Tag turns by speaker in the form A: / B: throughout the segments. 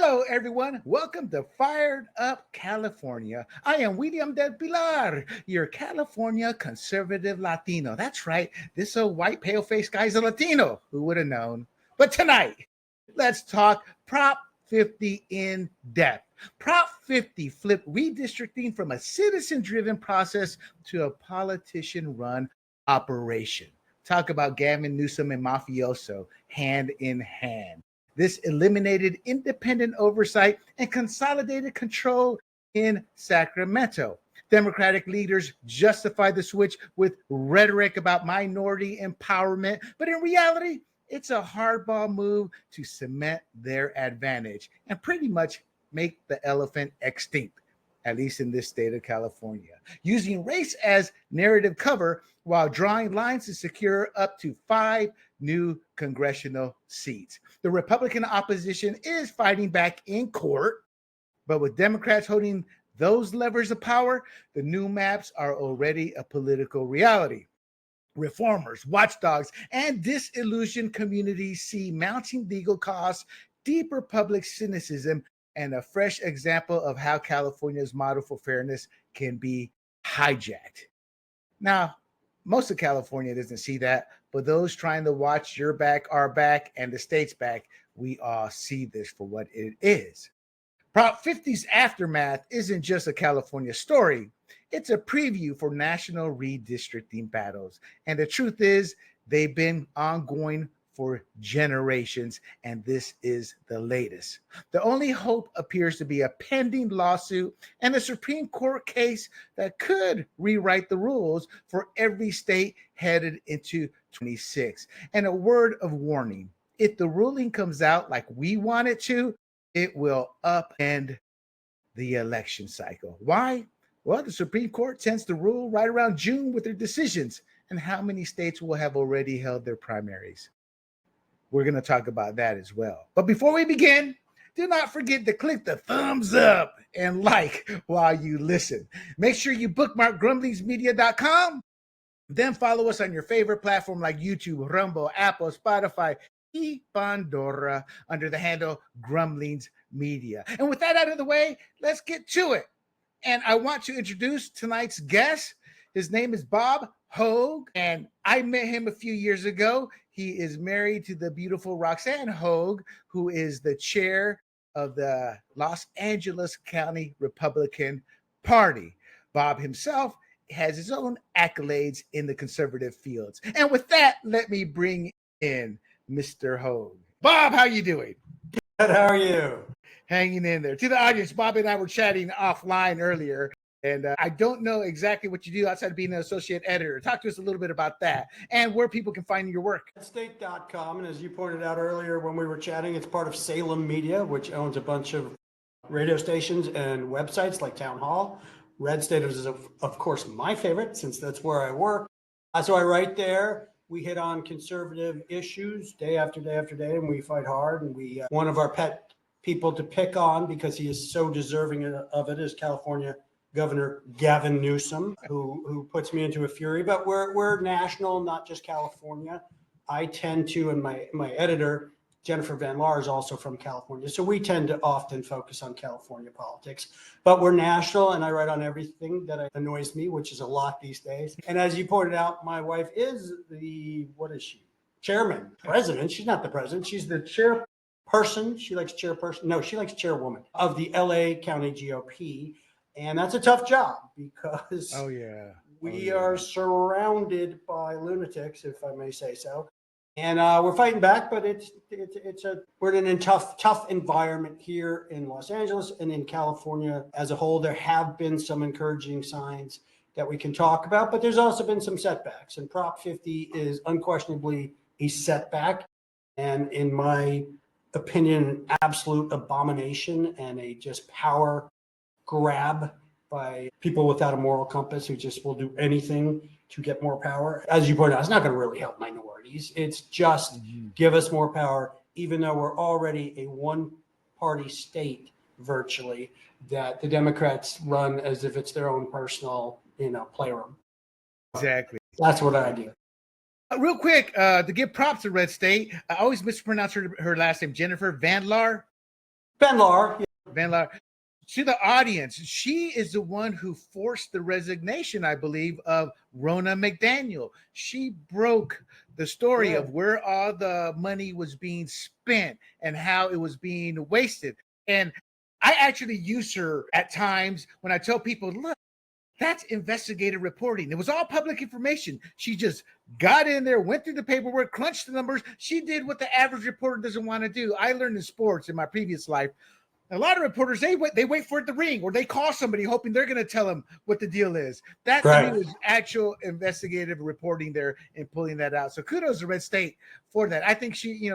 A: Hello, everyone. Welcome to Fired Up California. I am William del Pilar, your California conservative Latino. That's right. This old white pale-faced guy's a Latino. Who would have known? But tonight, let's talk Prop 50 in depth. Prop 50 flipped redistricting from a citizen-driven process to a politician-run operation. Talk about Gavin, Newsom, and mafioso hand in hand. This eliminated independent oversight and consolidated control in Sacramento. Democratic leaders justify the switch with rhetoric about minority empowerment, but in reality, it's a hardball move to cement their advantage and pretty much make the elephant extinct, at least in this state of California, using race as narrative cover while drawing lines to secure up to 5 new congressional seats. The Republican opposition is fighting back in court, but with Democrats holding those levers of power, the new maps are already a political reality. Reformers, watchdogs, and disillusioned communities see mounting legal costs, deeper public cynicism, and a fresh example of how California's model for fairness can be hijacked. Now, most of California doesn't see that, but those trying to watch your back, our back, and the state's back, we all see this for what it is. Prop 50's aftermath isn't just a California story. It's a preview for national redistricting battles. And the truth is, they've been ongoing for generations, and this is the latest. The only hope appears to be a pending lawsuit and a Supreme Court case that could rewrite the rules for every state headed into 26. And a word of warning, if the ruling comes out like we want it to, it will upend the election cycle. Why? Well, the Supreme Court tends to rule right around June with their decisions, and how many states will have already held their primaries. We're going to talk about that as well. But before we begin, do not forget to click the thumbs up and like while you listen. Make sure you bookmark grumblingsmedia.com. Then follow us on your favorite platform like YouTube, Rumble, Apple, Spotify, and Pandora under the handle Grumblings Media. And with that out of the way, let's get to it. And I want to introduce tonight's guest. His name is Bob Hoge, and I met him a few years ago. He is married to the beautiful Roxanne Hoge, who is the chair of the Los Angeles County Republican Party. Bob himself has his own accolades in the conservative fields. And with that, let me bring in Mr. Hoge. Bob, how you doing?
B: Good, how are you?
A: Hanging in there. To the audience, Bob and I were chatting offline earlier, and I don't know exactly what you do outside of being an associate editor. Talk to us a little bit about that and where people can find your work.
B: RedState.com, and as you pointed out earlier when we were chatting, it's part of Salem Media, which owns a bunch of radio stations and websites like Town Hall. RedState is, of course, my favorite since that's where I work. So I write there. We hit on conservative issues day after day after day, and we fight hard. And we one of our pet people to pick on because he is so deserving of it is California Governor Gavin Newsom, who puts me into a fury. But we're national, not just California. I tend to, and my editor, Jennifer Van Laar, is also from California. So we tend to often focus on California politics. But we're national, and I write on everything that annoys me, which is a lot these days. And as you pointed out, my wife is what is she? Chairman, president. She's not the president. She's the chairperson. She likes chairperson. No, she likes chairwoman of the LA County GOP. And that's a tough job because we are surrounded by lunatics, if I may say so. And we're fighting back, but we're in a tough environment here in Los Angeles and in California as a whole. There have been some encouraging signs that we can talk about, but there's also been some setbacks. And Prop 50 is unquestionably a setback, and in my opinion, an absolute abomination and a just power grab by people without a moral compass who just will do anything to get more power. As you pointed out, it's not going to really help minorities. It's just give us more power, even though we're already a one-party state virtually that the Democrats run as if it's their own personal, playroom.
A: Exactly.
B: That's what I do.
A: Real quick, to give props to RedState, I always mispronounce her last name, Jennifer Van Laar.
B: Ben Lahr.
A: Van Laar. To the audience, she is the one who forced the resignation, I believe, of Ronna McDaniel. She broke the story of where all the money was being spent and how it was being wasted. And I actually use her at times when I tell people, look, that's investigative reporting. It was all public information. She just got in there, went through the paperwork, crunched the numbers. She did what the average reporter doesn't want to do. I learned in sports in my previous life. A lot of reporters, they wait for it to ring, or they call somebody hoping they're going to tell them what the deal is. That to me was actual investigative reporting there and pulling that out. So kudos to Red State for that. I think she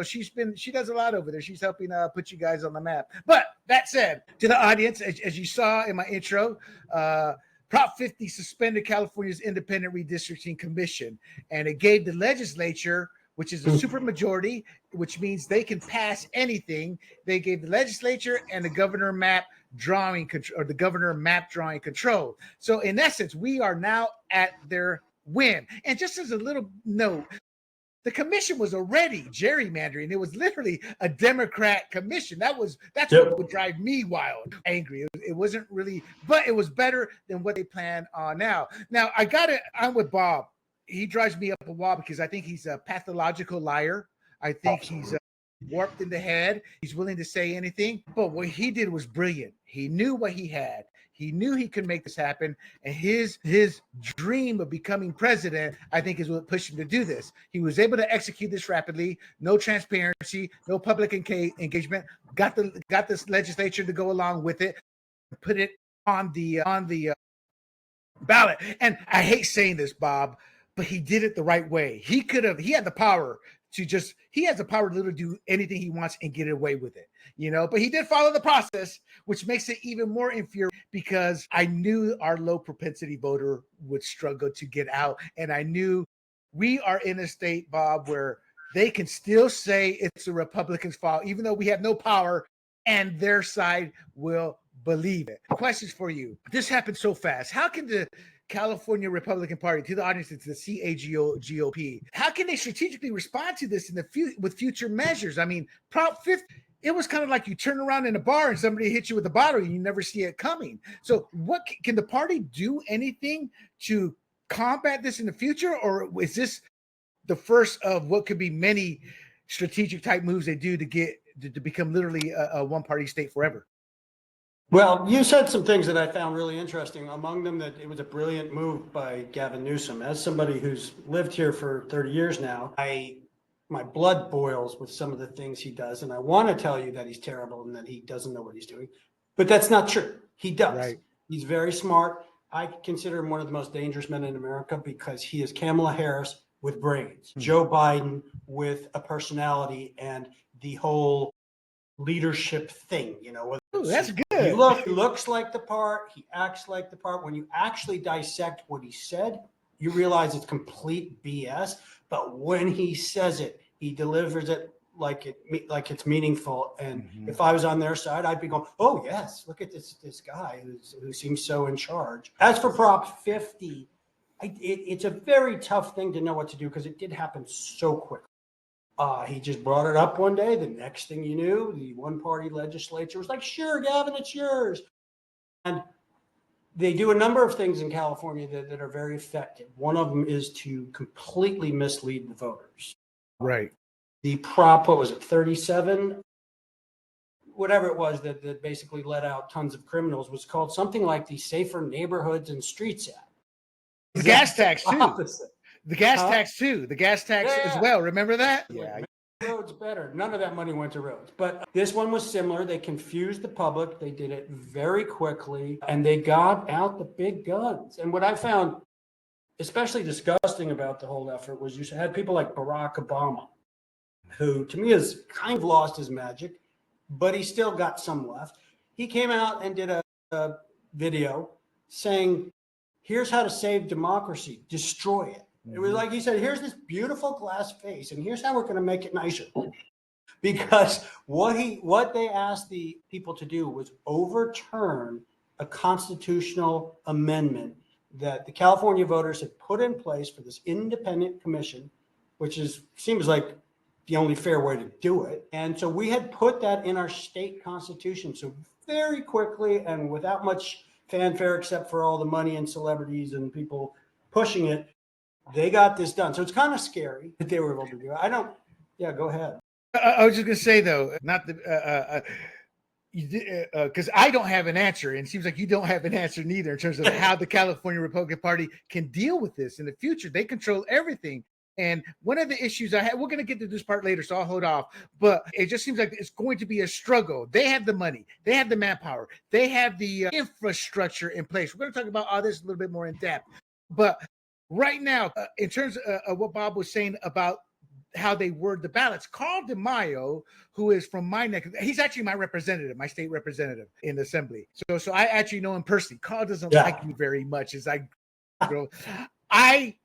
A: does a lot over there. She's helping put you guys on the map. But that said, to the audience, as you saw in my intro, Prop 50 suspended California's Independent Redistricting Commission, and it gave the legislature, which is a supermajority, which means they can pass anything. They gave the legislature and the governor map drawing control, or the governor map drawing control. So in essence, we are now at their whim. And just as a little note, the commission was already gerrymandering. It was literally a Democrat commission. That's what would drive me wild, angry. It wasn't really, but it was better than what they plan on now. Now I'm with Bob. He drives me up a wall because I think he's a pathological liar. I think he's warped in the head. He's willing to say anything. But what he did was brilliant. He knew what he had. He knew he could make this happen. And his dream of becoming president, I think, is what pushed him to do this. He was able to execute this rapidly. No transparency, no public engagement. Got this legislature to go along with it. Put it on the ballot. And I hate saying this, Bob, but he did it the right way. He had the power to literally do anything he wants and get away with it, but he did follow the process, which makes it even more infuriating because I knew our low propensity voter would struggle to get out. And I knew we are in a state, Bob, where they can still say it's the Republicans' fault, even though we have no power, and their side will believe it. Questions for you. This happened so fast. How can the California Republican Party, to the audience, it's the CAGOP, how can they strategically respond to this with future measures? I mean, Prop 50, it was kind of like you turn around in a bar and somebody hits you with a bottle and you never see it coming. So what can the party do anything to combat this in the future? Or is this the first of what could be many strategic type moves they do to become literally a one-party state forever?
B: Well, you said some things that I found really interesting. Among them, that it was a brilliant move by Gavin Newsom. As somebody who's lived here for 30 years now, my blood boils with some of the things he does. And I want to tell you that he's terrible and that he doesn't know what he's doing. But that's not true. He does. Right. He's very smart. I consider him one of the most dangerous men in America because he is Kamala Harris with brains, Joe Biden with a personality and the whole leadership thing,
A: Ooh, that's good.
B: He looks like the part, he acts like the part. When you actually dissect what he said, you realize it's complete BS. But when he says it, he delivers it like it's meaningful. And if I was on their side, I'd be going, oh yes, look at this guy who seems so in charge. As for Prop 50, it's a very tough thing to know what to do because it did happen so quickly. He just brought it up one day. The next thing you knew, the one-party legislature was like, sure, Gavin, it's yours. And they do a number of things in California that are very effective. One of them is to completely mislead the voters.
A: Right.
B: The Prop, 37? Whatever it was that basically let out tons of criminals was called something like the Safer Neighborhoods and Streets Act.
A: The gas tax, too.
B: Opposite.
A: The gas tax, too. The gas tax as well. Remember that?
B: Yeah. Roads better. None of that money went to roads. But this one was similar. They confused the public. They did it very quickly. And they got out the big guns. And what I found especially disgusting about the whole effort was you had people like Barack Obama, who to me has kind of lost his magic, but he still got some left. He came out and did a video saying, here's how to save democracy, destroy it. It was like he said, here's this beautiful glass face, and here's how we're going to make it nicer. Because what they asked the people to do was overturn a constitutional amendment that the California voters had put in place for this independent commission, which seems like the only fair way to do it. And so we had put that in our state constitution. So very quickly and without much fanfare, except for all the money and celebrities and people pushing it, they got this done. So it's kind of scary that they were able to do it. Yeah, go ahead.
A: I was just going to say, though, not the, because I don't have an answer, and it seems like you don't have an answer neither in terms of how the California Republican Party can deal with this in the future. They control everything. And one of the issues I had, we're going to get to this part later, so I'll hold off. But it just seems like it's going to be a struggle. They have the money, they have the manpower, they have the infrastructure in place. We're going to talk about all this a little bit more in depth. But right now, in terms of what Bob was saying about how they word the ballots, Carl DeMaio, who is from my neck, he's actually my representative, my state representative in the assembly. So I actually know him personally. Carl doesn't like me very much as I grow. I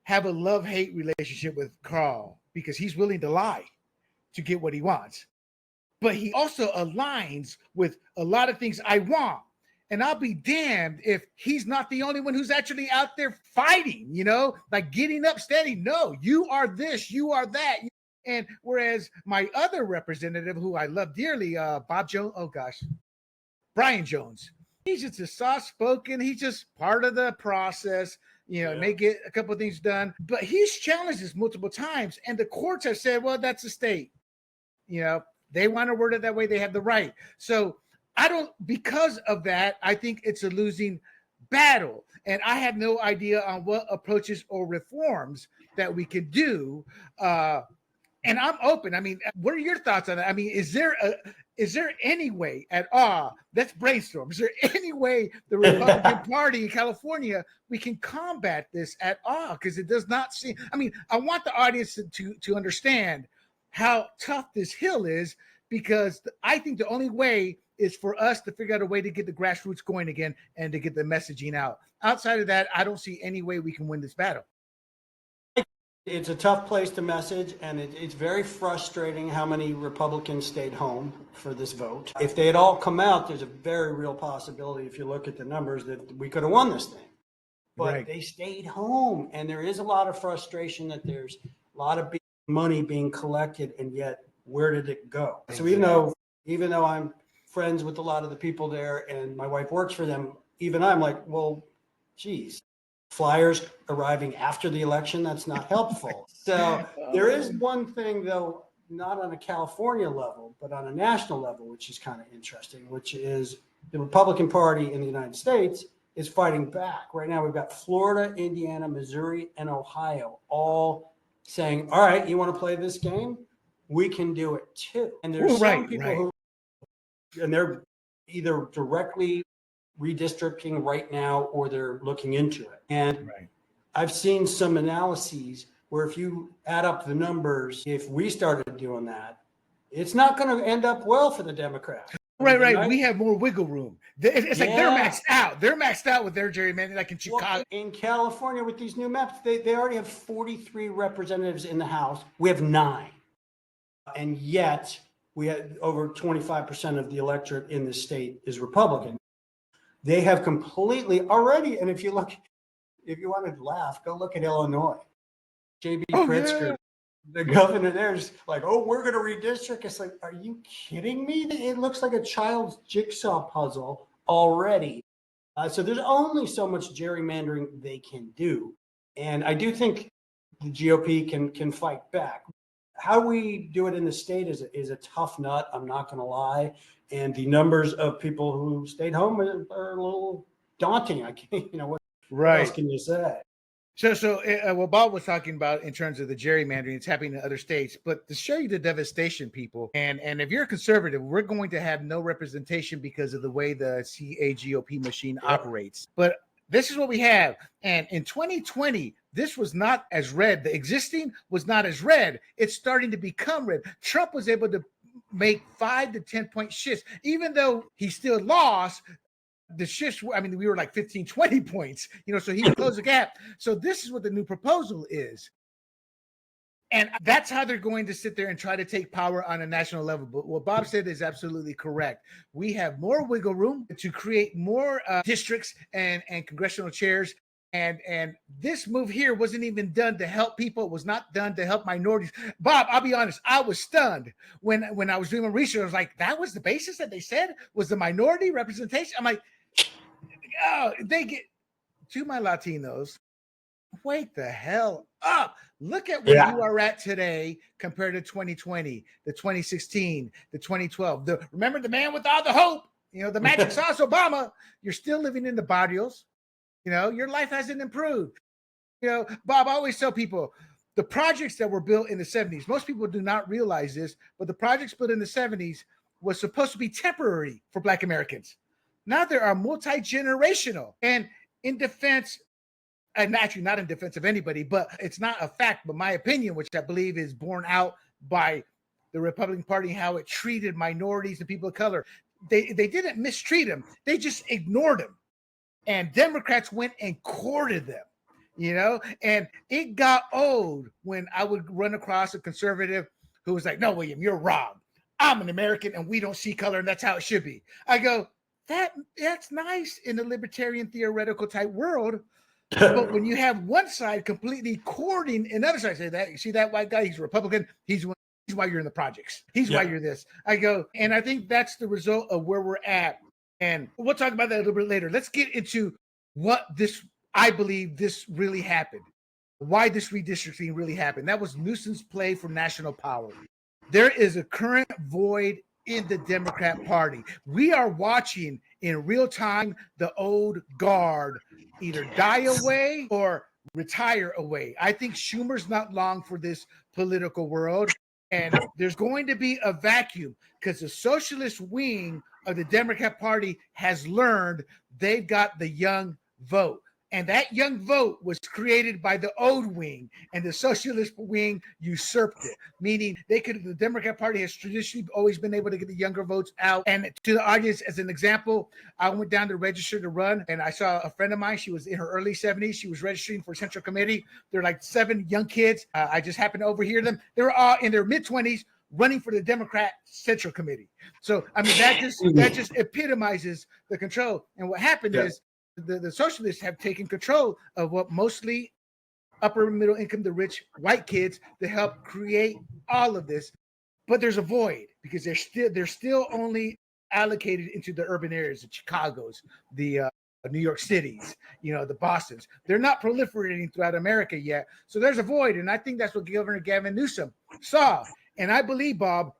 A: have a love-hate relationship with Carl because he's willing to lie to get what he wants. But he also aligns with a lot of things I want. And I'll be damned if he's not the only one who's actually out there fighting, like getting up steady. No, you are this, you are that. And whereas my other representative, who I love dearly, Brian Jones, he's just a soft-spoken. He's just part of the process. May get a couple of things done, but he's challenged this multiple times, and the courts have said, well, that's a state. They want to word it that way. They have the right. So because of that, I think it's a losing battle, and I have no idea on what approaches or reforms that we can do. And I'm open. I mean, what are your thoughts on that? I mean, is there any way at all? Let's brainstorm. Is there any way the Republican Party in California we can combat this at all? Because it does not seem. I mean, I want the audience to understand how tough this hill is, because I think the only way is for us to figure out a way to get the grassroots going again and to get the messaging out. Outside of that, I don't see any way we can win this battle.
B: It's a tough place to message, and it's very frustrating how many Republicans stayed home for this vote. If they had all come out, there's a very real possibility, if you look at the numbers, that we could have won this thing. But They stayed home, and there is a lot of frustration that there's a lot of money being collected, and yet where did it go? Exactly. So even though I'm friends with a lot of the people there and my wife works for them, even I'm like, well, geez. Flyers arriving after the election, that's not helpful. So there is one thing, though, not on a California level, but on a national level, which is kind of interesting, which is the Republican Party in the United States is fighting back. Right now, we've got Florida, Indiana, Missouri, and Ohio all saying, all right, you want to play this game? We can do it too. And there's some people who, and they're either directly redistricting right now or they're looking into it. And I've seen some analyses where if you add up the numbers, if we started doing that, it's not going to end up well for the Democrats.
A: Right. We have more wiggle room. It's like they're maxed out. They're maxed out with their gerrymandering, like in Chicago.
B: Well, in California with these new maps, they already have 43 representatives in the House. We have 9. And yet we had over 25% of the electorate in the state is Republican. They have completely already, and if you want to laugh, go look at Illinois. J.B. Pritzker, the governor there, is like, oh, we're going to redistrict. It's like, are you kidding me? It looks like a child's jigsaw puzzle already. So there's only so much gerrymandering they can do. And I do think the GOP can fight back. How we do it in the state is a tough nut, I'm not going to lie. And the numbers of people who stayed home are a little daunting. I can't, what else can you say?
A: So what Bob was talking about in terms of the gerrymandering, it's happening in other states. But to show you the devastation, people, and if you're a conservative, we're going to have no representation because of the way the CAGOP machine operates. But this is what we have. And in 2020, this was not as red. The existing was not as red. It's starting to become red. Trump was able to make 5 to 10 point shifts, even though he still lost. The shifts, we were like 15, 20 points, so he closed the gap. So this is what the new proposal is. And that's how they're going to sit there and try to take power on a national level. But what Bob said is absolutely correct. We have more wiggle room to create more districts and congressional chairs And this move here wasn't even done to help people. It was not done to help minorities. Bob, I'll be honest, I was stunned when I was doing my research. I was like, that was the basis that they said was the minority representation. I'm like, oh, they get to my Latinos. Wake the hell up. Look at where you are at today compared to 2020, the 2016, the 2012. Remember the man with all the hope, the magic sauce Obama. You're still living in the barrios. Your life hasn't improved. Bob, I always tell people the projects that were built in the 70s, most people do not realize this, but the projects built in the 70s was supposed to be temporary for Black Americans. Now they are multi-generational. And in defense, and actually not in defense of anybody, but it's not a fact, but my opinion, which I believe is borne out by the Republican Party, how it treated minorities and people of color. They didn't mistreat them. They just ignored them. And Democrats went and courted them, and it got old when I would run across a conservative who was like, no, William, you're wrong. I'm an American and we don't see color and that's how it should be. I go, that's nice in the libertarian theoretical type world. But when you have one side completely courting another side, say that, you see that white guy, he's a Republican, he's why you're in the projects. He's why you're this. I go, and I think that's the result of where we're at. And we'll talk about that a little bit later. Let's get into I believe this really happened. Why this redistricting really happened. That was Newsom's play for national power. There is a current void in the Democrat Party. We are watching in real time the old guard either die away or retire away. I think Schumer's not long for this political world. And there's going to be a vacuum because the socialist wing of the Democrat Party has learned they've got the young vote. And that young vote was created by the old wing, and the socialist wing usurped it, meaning the Democrat Party has traditionally always been able to get the younger votes out. And to the audience, as an example, I went down to register to run, and I saw a friend of mine. She was in her early 70s. She was registering for Central Committee. There are like 7 young kids. I just happened to overhear them. They were all in their mid-20s running for the Democrat Central Committee. So, I mean, that just epitomizes the control. And what happened is, the socialists have taken control of what mostly upper middle income, the rich white kids, to help create all of this. But there's a void because they're still only allocated into the urban areas, the Chicagos, the New York Cities, the Bostons. They're not proliferating throughout America yet. So there's a void. And I think that's what Governor Gavin Newsom saw. And I believe, Bob,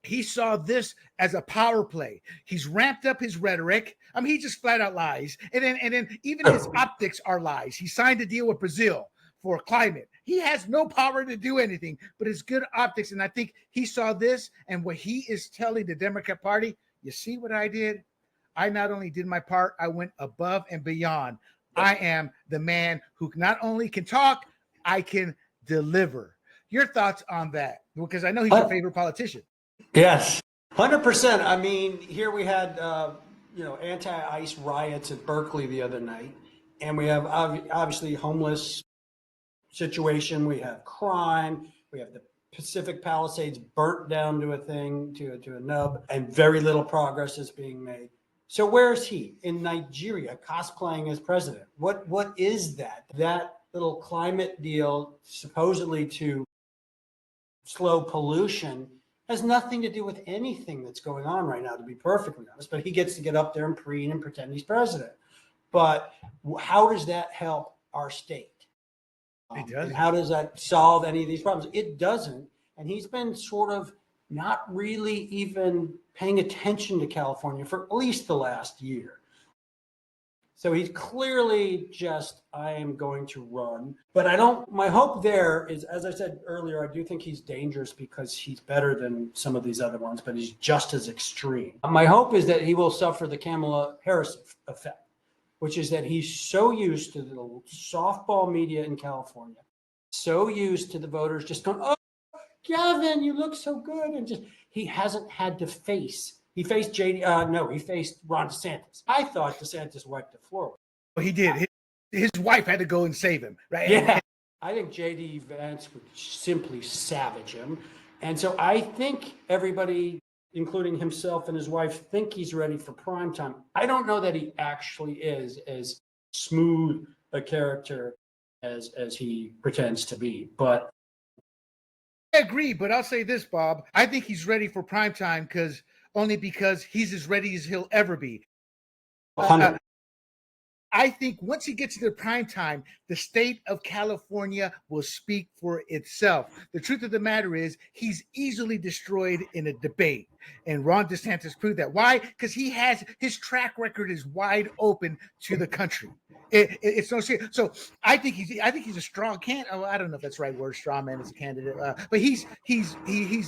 A: he saw this as a power play. He's ramped up his rhetoric. I mean, he just flat out lies. And then even his optics are lies. He signed a deal with Brazil for climate. He has no power to do anything, but it's good optics. And I think he saw this, and what he is telling the Democrat Party, you see what I did? I not only did my part, I went above and beyond. I am the man who not only can talk, I can deliver. Your thoughts on that? Because I know he's your favorite politician.
B: Yes, 100%. I mean, here we had, anti-ICE riots at Berkeley the other night, and we have obviously homeless situation. We have crime. We have the Pacific Palisades burnt down to a nub, and very little progress is being made. So where is he? In Nigeria, cosplaying as president. What is that? That little climate deal, supposedly to slow pollution, has nothing to do with anything that's going on right now, to be perfectly honest. But he gets to get up there and preen and pretend he's president. But how does that help our state?
A: It doesn't.
B: And how does that solve any of these problems? It doesn't. And he's been sort of not really even paying attention to California for at least the last year. So he's clearly just, I am going to run. But my hope there is, as I said earlier, I do think he's dangerous because he's better than some of these other ones, but he's just as extreme. My hope is that he will suffer the Kamala Harris effect, which is that he's so used to the softball media in California, so used to the voters just going, oh, Gavin, you look so good. And he hasn't had to face. He faced he faced Ron DeSantis. I thought DeSantis wiped the floor.
A: Well, he did. His wife had to go and save him, right?
B: Yeah. I think J.D. Vance would simply savage him. And so I think everybody, including himself and his wife, think he's ready for prime time. I don't know that he actually is as smooth a character as he pretends to be. But
A: I agree, but I'll say this, Bob. I think he's ready for prime time because he's as ready as he'll ever be.
B: 100.
A: I think once he gets to the prime time, the state of California will speak for itself. The truth of the matter is he's easily destroyed in a debate. And Ron DeSantis proved that. Why? Because his track record is wide open to the country. It's no shit. So I think he's a strong candidate. Oh, I don't know if that's the right word, straw man as a candidate, but he's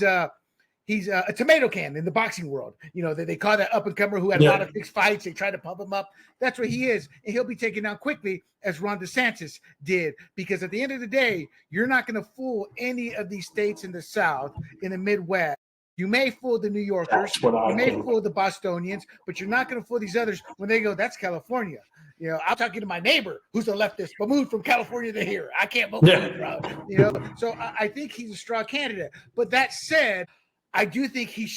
A: a tomato can in the boxing world. You know, they call that up and comer who had a lot of big fights. They try to pump him up. That's what he is. And he'll be taken down quickly as Ron DeSantis did. Because at the end of the day, you're not going to fool any of these states in the South, in the Midwest. You may fool the New Yorkers. You may fool the Bostonians, but you're not going to fool these others when they go, that's California. You know, I'm talking to my neighbor who's a leftist, but moved from California to here. I can't vote for you, bro. You know, so I think he's a strong candidate. But that said, I do think he's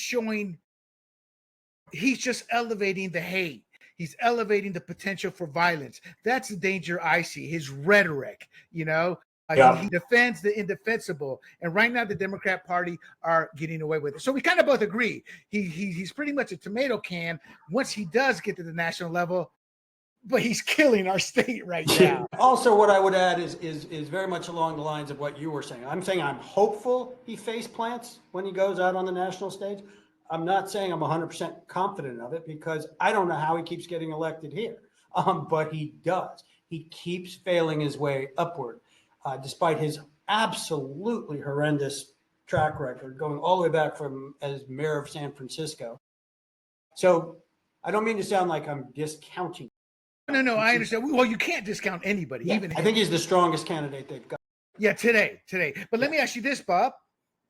A: just elevating the hate. He's elevating the potential for violence. That's the danger I see, his rhetoric, you know. He defends the indefensible. And right now the Democrat Party are getting away with it. So we kind of both agree. He's pretty much a tomato can once he does get to the national level, but he's killing our state right now.
B: Also, what I would add is very much along the lines of what you were saying. I'm saying I'm hopeful he face plants when he goes out on the national stage. I'm not saying I'm 100% confident of it because I don't know how he keeps getting elected here. But he does. He keeps failing his way upward, despite his absolutely horrendous track record, going all the way back from as mayor of San Francisco. So I don't mean to sound like I'm discounting.
A: No, I understand. Well, you can't discount anybody, even him.
B: I think he's the strongest candidate they've got.
A: Yeah, today. But let me ask you this, Bob.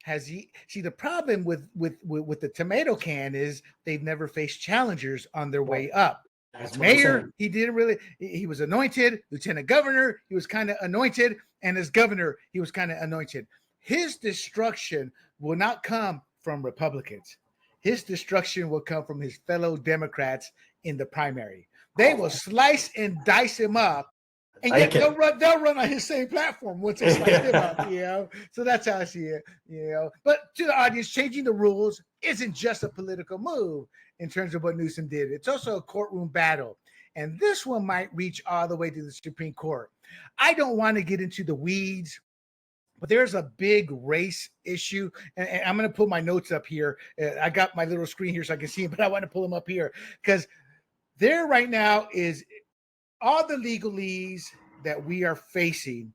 A: Has he the problem with the tomato can is they've never faced challengers on their way up. As mayor, he was anointed. Lieutenant governor, he was kind of anointed. And as governor, he was kind of anointed. His destruction will not come from Republicans. His destruction will come from his fellow Democrats in the primary. They will slice and dice him up, and yet they'll run on his same platform once they slice him up, you know. So that's how I see it, you know. But to the audience, changing the rules isn't just a political move in terms of what Newsom did. It's also a courtroom battle. And this one might reach all the way to the Supreme Court. I don't want to get into the weeds, but there's a big race issue. And I'm going to pull my notes up here. I got my little screen here so I can see them, but I want to pull them up here because there right now is all the legalese that we are facing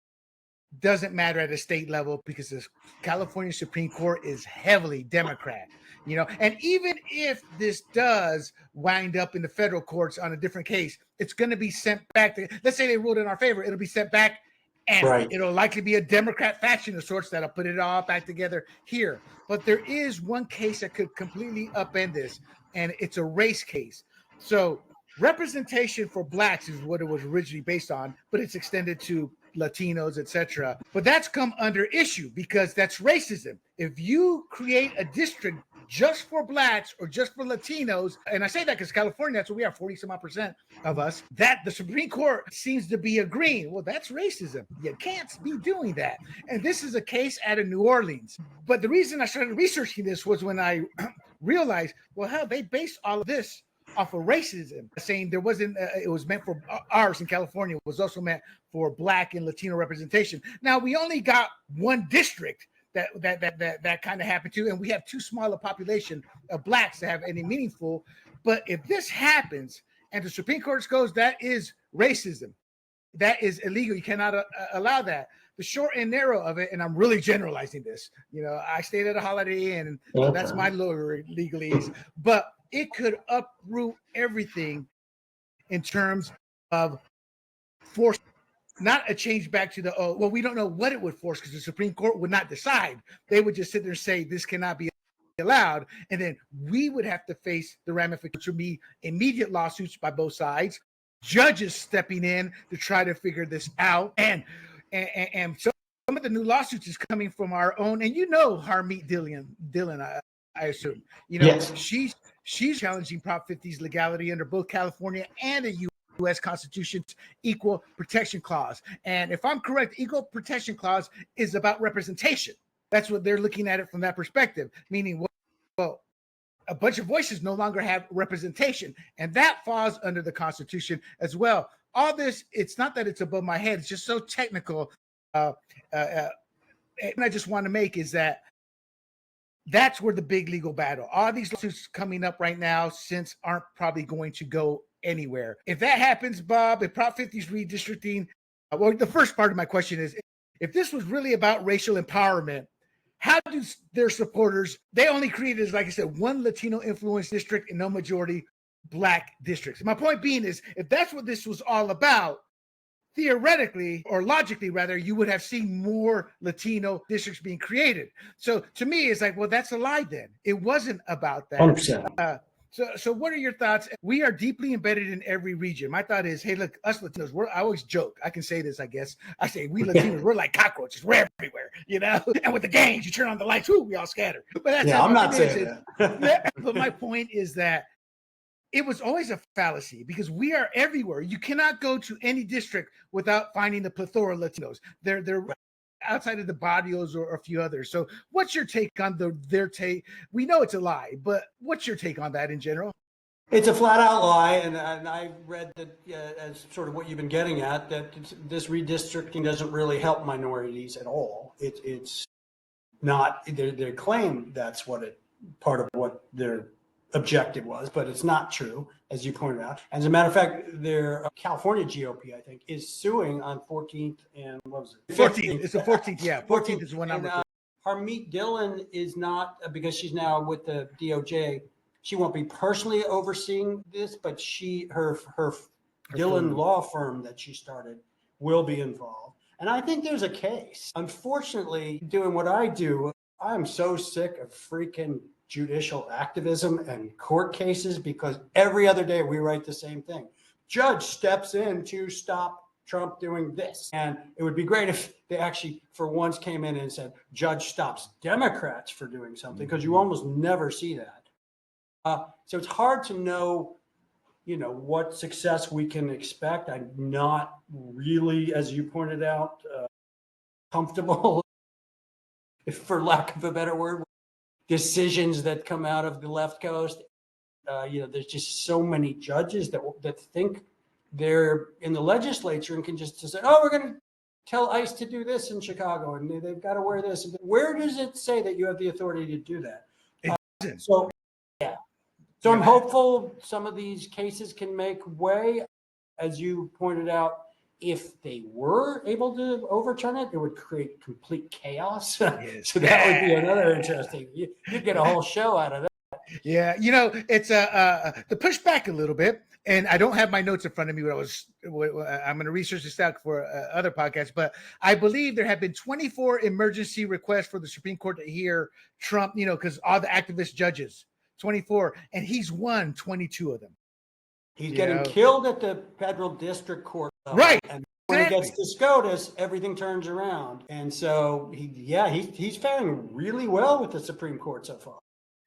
A: doesn't matter at a state level because the California Supreme Court is heavily Democrat, you know, and even if this does wind up in the federal courts on a different case, it's going to be sent back to, let's say they ruled in our favor, it'll be sent back and it'll likely be a Democrat faction of sorts that'll put it all back together here. But there is one case that could completely upend this, and it's a race case. So representation for blacks is what it was originally based on, but it's extended to Latinos, etc. But that's come under issue because that's racism. If you create a district just for blacks or just for Latinos, and I say that because California, that's what we are, 40-some-odd% of us, that the Supreme Court seems to be agreeing, well, that's racism. You can't be doing that. And this is a case out of New Orleans. But the reason I started researching this was when I realized, well, hell, they based all of this off of racism, saying there wasn't, it was meant for ours in California, was also meant for black and Latino representation. Now we only got one district that kind of happened to, and we have too small a population of blacks to have any meaningful. But if this happens and the Supreme Court goes, that is racism, that is illegal, you cannot allow that. The short and narrow of it, and I'm really generalizing this, you know, I stayed at a Holiday Inn, and so that's my lower legalese, but it could uproot everything in terms of force, not a change back to the, well, we don't know what it would force because the Supreme Court would not decide. They would just sit there and say, this cannot be allowed. And then we would have to face the ramifications, which would be immediate lawsuits by both sides, judges stepping in to try to figure this out. And so some of the new lawsuits is coming from our own, and you know, Harmeet Dillon, I assume, you know, yes. She's challenging Prop 50's legality under both California and the U.S. Constitution's Equal Protection Clause. And if I'm correct, Equal Protection Clause is about representation. That's what they're looking at it from that perspective, meaning, well, a bunch of voices no longer have representation, and that falls under the Constitution as well. All this, it's not that it's above my head, it's just so technical. And I just want to make is that that's where the big legal battle, all these lawsuits coming up right now since aren't probably going to go anywhere. If that happens, Bob, if Prop 50 is redistricting, well, the first part of my question is, if this was really about racial empowerment, how do their supporters, they only created, like I said, one Latino influence district and no majority Black districts. My point being is, if that's what this was all about, theoretically, or logically rather, you would have seen more Latino districts being created. So to me, it's like, well, that's a lie then. It wasn't about that.
B: 100%.
A: So what are your thoughts? We are deeply embedded in every region. My thought is, hey, look, us Latinos, I always joke. I can say this, I guess. I say, we Latinos, we're like cockroaches. We're everywhere, you know? And with the gangs, you turn on the lights, we all scatter. But that's
B: I'm not saying
A: that. But my point is that it was always a fallacy because we are everywhere. You cannot go to any district without finding the plethora of Latinos. They're outside of the barrios or a few others. So what's your take on their take? We know it's a lie, but what's your take on that in general?
B: It's a flat out lie, and I read that as sort of what you've been getting at, that this redistricting doesn't really help minorities at all. It's not, they claim that's part of what their objective was, but it's not true, as you pointed out. As a matter of fact, their California GOP, I think, is suing on 14th and what was it?
A: 14th. It's the 14th. Yeah, 14th is one number.
B: Harmeet Dillon is not, because she's now with the DOJ. She won't be personally overseeing this, but her Dillon law firm that she started will be involved. And I think there's a case. Unfortunately, doing what I do, I'm so sick of freaking judicial activism and court cases because every other day we write the same thing. Judge steps in to stop Trump doing this. And it would be great if they actually for once came in and said, judge stops Democrats for doing something, because you almost never see that. So it's hard to know, what success we can expect. I'm not really, as you pointed out, comfortable, if for lack of a better word, decisions that come out of the left coast. There's just so many judges that think they're in the legislature and can just say, oh, we're going to tell ICE to do this in Chicago and they've got to wear this. Where does it say that you have the authority to do that? So I'm hopeful some of these cases can make way. As you pointed out, if they were able to overturn it, it would create complete chaos.
A: Yes.
B: So that would be another interesting. You'd get a whole show out of that.
A: Yeah, it's to push back a little bit, and I don't have my notes in front of me. I'm going to research this out for other podcasts, but I believe there have been 24 emergency requests for the Supreme Court to hear Trump, because all the activist judges, 24, and he's won 22 of them.
B: He's getting killed at the federal district court level,
A: right?
B: And when he gets to SCOTUS, everything turns around, and so he's faring really well with the Supreme Court so far.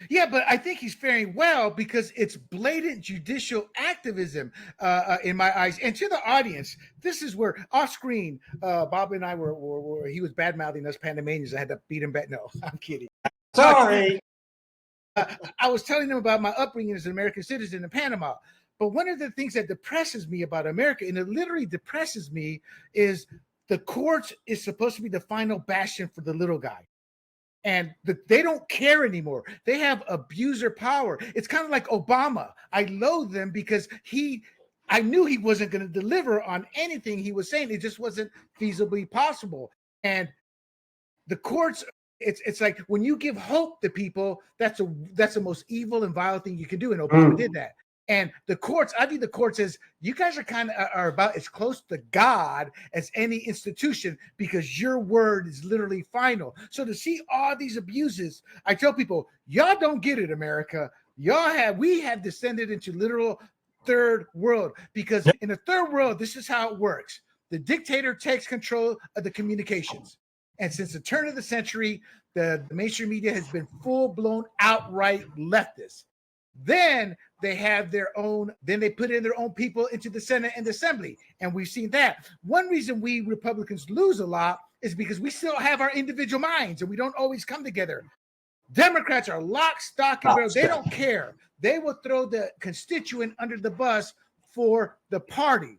A: Yeah, but I think he's faring well because it's blatant judicial activism in my eyes. And to the audience, this is where off screen, Bob and I were he was bad mouthing us Panamanians. I had to beat him back. No, I'm kidding.
B: Sorry.
A: I was telling him about my upbringing as an American citizen in Panama. But one of the things that depresses me about America, and it literally depresses me, is the courts is supposed to be the final bastion for the little guy. And they don't care anymore. They have abuser power. It's kind of like Obama. I loathe them because I knew he wasn't going to deliver on anything he was saying. It just wasn't feasibly possible. And the courts, it's like when you give hope to people, that's the most evil and vile thing you can do. And Obama did that. And the courts, I view the courts as you guys are about as close to God as any institution because your word is literally final. So to see all these abuses, I tell people, y'all don't get it, America. We have descended into literal third world because in the third world, this is how it works. The dictator takes control of the communications. And since the turn of the century, the mainstream media has been full-blown outright leftist. Then they have their own, then they put in their own people into the Senate and the Assembly. And we've seen that. One reason we Republicans lose a lot is because we still have our individual minds and we don't always come together. Democrats are lock, stock, and barrel. They don't care. They will throw the constituent under the bus for the party.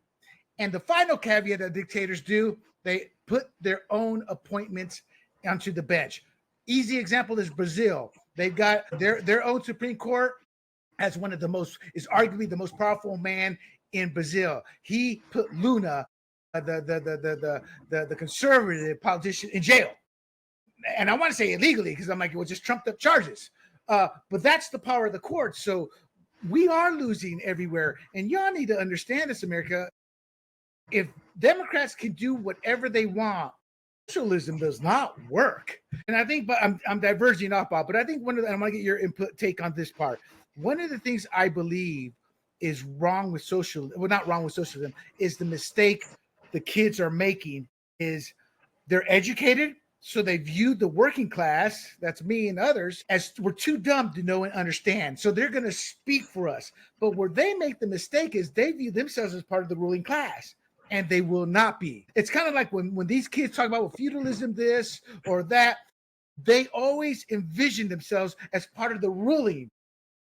A: And the final caveat that dictators do, they put their own appointments onto the bench. Easy example is Brazil. They've got their own Supreme Court as one of the most, is arguably the most powerful man in Brazil. He put Lula, the conservative politician, in jail. And I want to say illegally because I'm like, it was just trumped up charges. But that's the power of the court. So we are losing everywhere. And y'all need to understand this, America. If Democrats can do whatever they want, socialism does not work. And I think, but I'm diverging off, Bob, but I think one of the, I want to get your input, take on this part. One of the things I believe is wrong with socialism, well, not wrong with socialism, is the mistake the kids are making is they're educated, so they view the working class, that's me and others, as we're too dumb to know and understand. So they're going to speak for us. But where they make the mistake is they view themselves as part of the ruling class, and they will not be. It's kind of like when these kids talk about feudalism, this or that, they always envision themselves as part of the ruling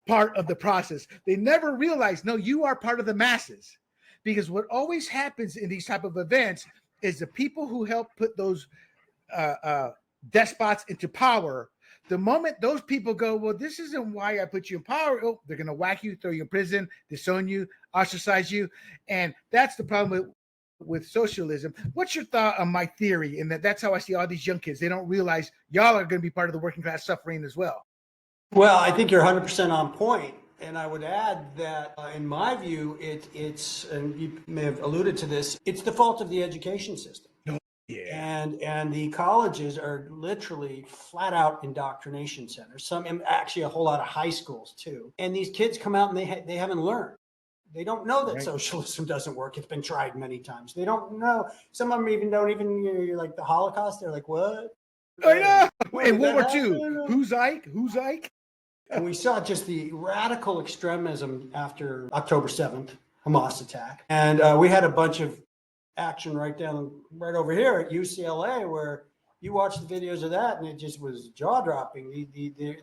A: part of the process. They never realize, no, you are part of the masses. Because what always happens in these type of events is the people who help put those despots into power, the moment those people go, well, this isn't why I put you in power, oh, they're going to whack you, throw you in prison, disown you, ostracize you. And that's the problem with socialism. What's your thought on my theory? And that's how I see all these young kids. They don't realize y'all are going to be part of the working class suffering as well.
B: Well, I think you're 100% on point. And I would add that, in my view, it's, and you may have alluded to this, it's the fault of the education system.
A: Yeah.
B: And the colleges are literally flat out indoctrination centers. Some, actually a whole lot of high schools too. And these kids come out and they haven't learned. They don't know that socialism doesn't work. It's been tried many times. They don't know. Some of them even don't even, you're like the Holocaust. They're like, what?
A: I know. In World War II, who's Ike? Who's Ike?
B: And we saw just the radical extremism after October 7th, Hamas attack. And we had a bunch of action right over here at UCLA, where you watch the videos of that and it just was jaw-dropping.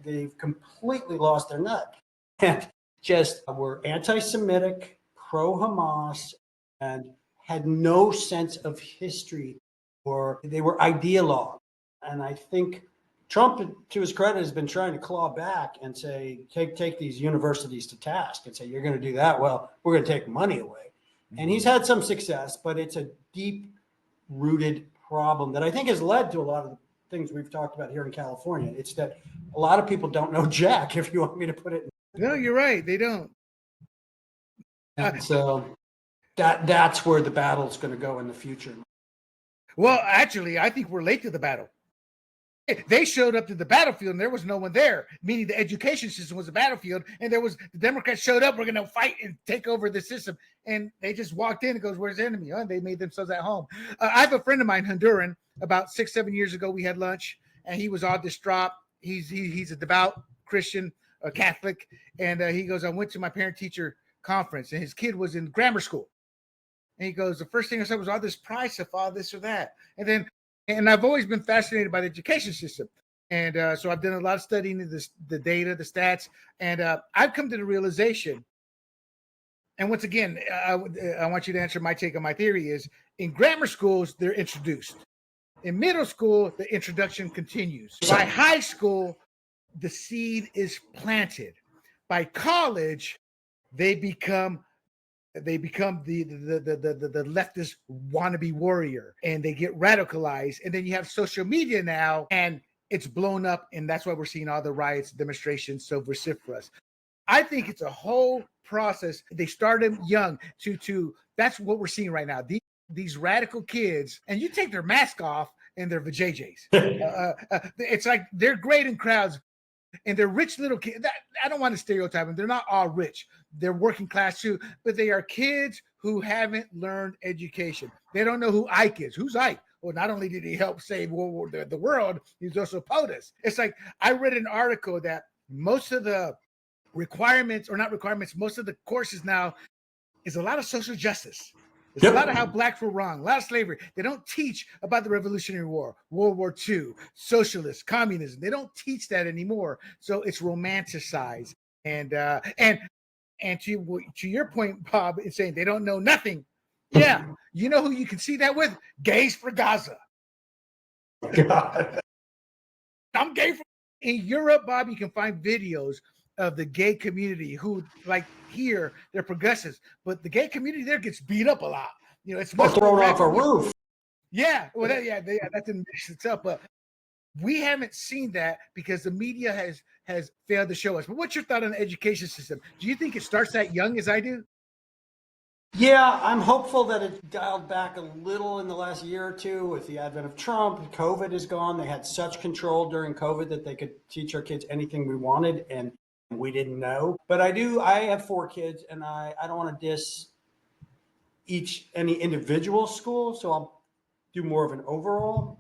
B: They've completely lost their nut and just were anti-Semitic, pro-Hamas, and had no sense of history, or they were ideologues. And I think Trump, to his credit, has been trying to claw back and say, take these universities to task and say, you're going to do that, well, we're going to take money away. And he's had some success, but it's a deep-rooted problem that I think has led to a lot of the things we've talked about here in California. It's that a lot of people don't know jack, if you want me to put it.
A: No, you're right. They don't.
B: And so that's where the battle's going to go in the future.
A: Well, actually, I think we're late to the battle. They showed up to the battlefield and there was no one there, meaning the education system was a battlefield, and the Democrats showed up, we're going to fight and take over the system. And they just walked in and goes, where's the enemy? Oh, and they made themselves at home. I have a friend of mine, Honduran, about 6-7 years ago, we had lunch and he was all distraught. He's a devout Christian, a Catholic. And he goes, I went to my parent teacher conference and his kid was in grammar school. And he goes, the first thing I said was all this pride stuff, all this or that. And I've always been fascinated by the education system. And so I've done a lot of studying of the data, the stats, and I've come to the realization, and once again, I want you to answer my take on my theory is, in grammar schools, they're introduced. In middle school, the introduction continues. By high school, the seed is planted. By college, they become the leftist wannabe warrior, and they get radicalized. And then you have social media now, and it's blown up. And that's why we're seeing all the riots, demonstrations, so vociferous. I think it's a whole process. They start them young to that's what we're seeing right now. These radical kids, and you take their mask off and they're vajayjays. It's like they're great in crowds. And they're rich little kids. I don't want to stereotype them. They're not all rich. They're working class too, but they are kids who haven't learned education. They don't know who Ike is. Who's Ike? Well, not only did he help save the world, he was also POTUS. It's like I read an article that most of the requirements, or not requirements, most of the courses now is a lot of social justice. There's
B: Yep.
A: a lot of how blacks were wrong, a lot of slavery. They don't teach about the Revolutionary War, World War II, socialists, communism. They don't teach that anymore. So it's romanticized. And to your point, Bob, in saying they don't know nothing. Yeah, you know who you can see that with? Gays for Gaza.
B: God.
A: I'm gay for. In Europe, Bob, you can find videos of the gay community who, like here, they're progressives, but the gay community there gets beat up a lot. You know, it's much
B: Thrown
A: more
B: off a
A: rapid.
B: roof.
A: Yeah, well, that didn't mix it up, but we haven't seen that because the media has failed to show us. But what's your thought on the education system? Do you think it starts that young as I do?
B: Yeah, I'm hopeful that it dialed back a little in the last year or two with the advent of Trump. COVID is gone. They had such control during COVID that they could teach our kids anything we wanted, and we didn't know. But I have 4 kids, and I don't want to diss any individual school, so I'll do more of an overall.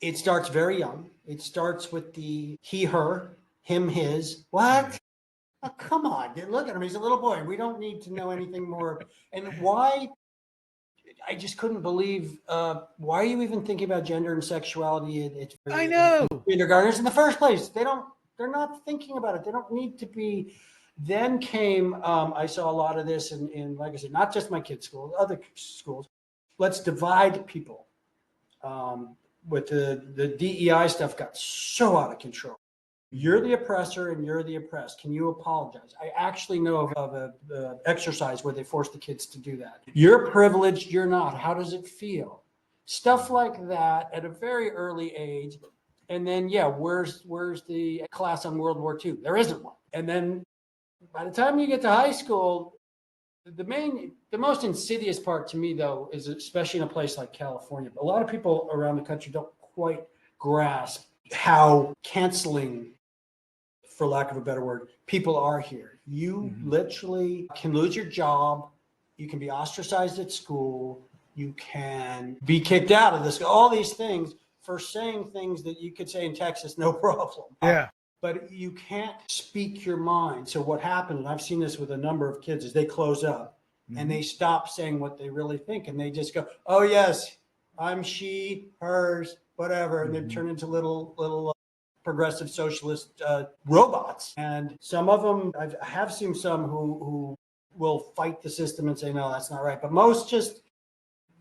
B: It starts very young. It starts with the he, her, him, his. What? Oh, come on, look at him. He's a little boy. We don't need to know anything more. And why? I just couldn't believe. Why are you even thinking about gender and sexuality?
A: I know.
B: Kindergartners in the first place. They're not thinking about it. They don't need to be. Then came. I saw a lot of this in, like I said, not just my kids' school, other schools. Let's divide people. With the DEI stuff got so out of control. You're the oppressor and you're the oppressed. Can you apologize? I actually know of a exercise where they force the kids to do that. You're privileged, you're not. How does it feel? Stuff like that at a very early age. And then, yeah, where's the class on World War II? There isn't one. And then by the time you get to high school, the most insidious part to me, though, is especially in a place like California. A lot of people around the country don't quite grasp how canceling, for lack of a better word, people are here. You literally can lose your job. You can be ostracized at school. You can be kicked out of this. All these things for saying things that you could say in Texas, no problem.
A: Yeah.
B: But you can't speak your mind. So what happened, and I've seen this with a number of kids, is they close up and they stop saying what they really think. And they just go, oh, yes, I'm she, hers, whatever. And they turn into little progressive socialist robots. And some of them, I have seen some who will fight the system and say, no, that's not right. But most just,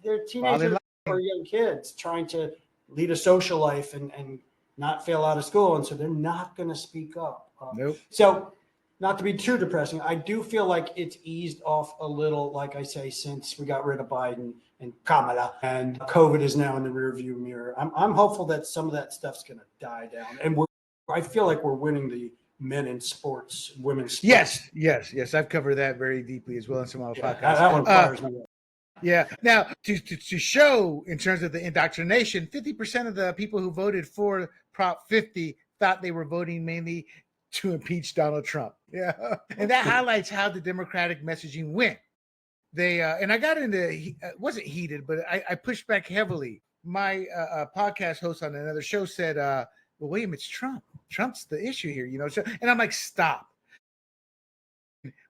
B: they're teenagers or young kids trying to lead a social life and not fail out of school. And so they're not going to speak up.
A: Nope.
B: So not to be too depressing, I do feel like it's eased off a little, like I say, since we got rid of Biden and Kamala and COVID is now in the rearview mirror. I'm hopeful that some of that stuff's going to die down. And I feel like we're winning the men in sports, women's sports.
A: Yes. I've covered that very deeply as well in some of our podcasts.
B: That one fires me up.
A: Yeah. Now, to show in terms of the indoctrination, 50% of the people who voted for Prop 50 thought they were voting mainly to impeach Donald Trump. Yeah. And that highlights how the Democratic messaging went. They and I got into, it wasn't heated, but I pushed back heavily. My podcast host on another show said, well, William, it's Trump. Trump's the issue here, you know. So, and I'm like, stop.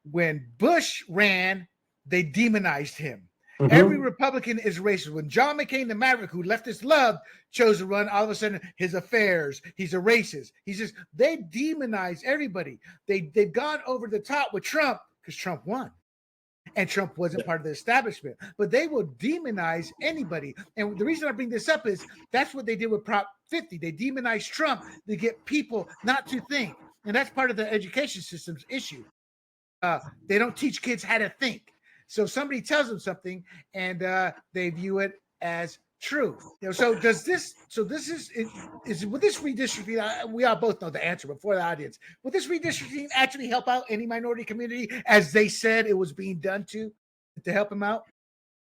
A: When Bush ran, they demonized him. Every Republican is racist. When John McCain, the Maverick, who left his love, chose to run, all of a sudden his affairs, he's a racist. They demonize everybody. They've gone over the top with Trump because Trump won. And Trump wasn't part of the establishment, but they will demonize anybody. And the reason I bring this up is that's what they did with Prop 50. They demonized Trump to get people not to think. And that's part of the education system's issue. They don't teach kids how to think. So somebody tells them something and they view it as true. You know, so this is with this redistricting, we all both know the answer, but for the audience, will this redistricting actually help out any minority community as they said it was being done to help them out?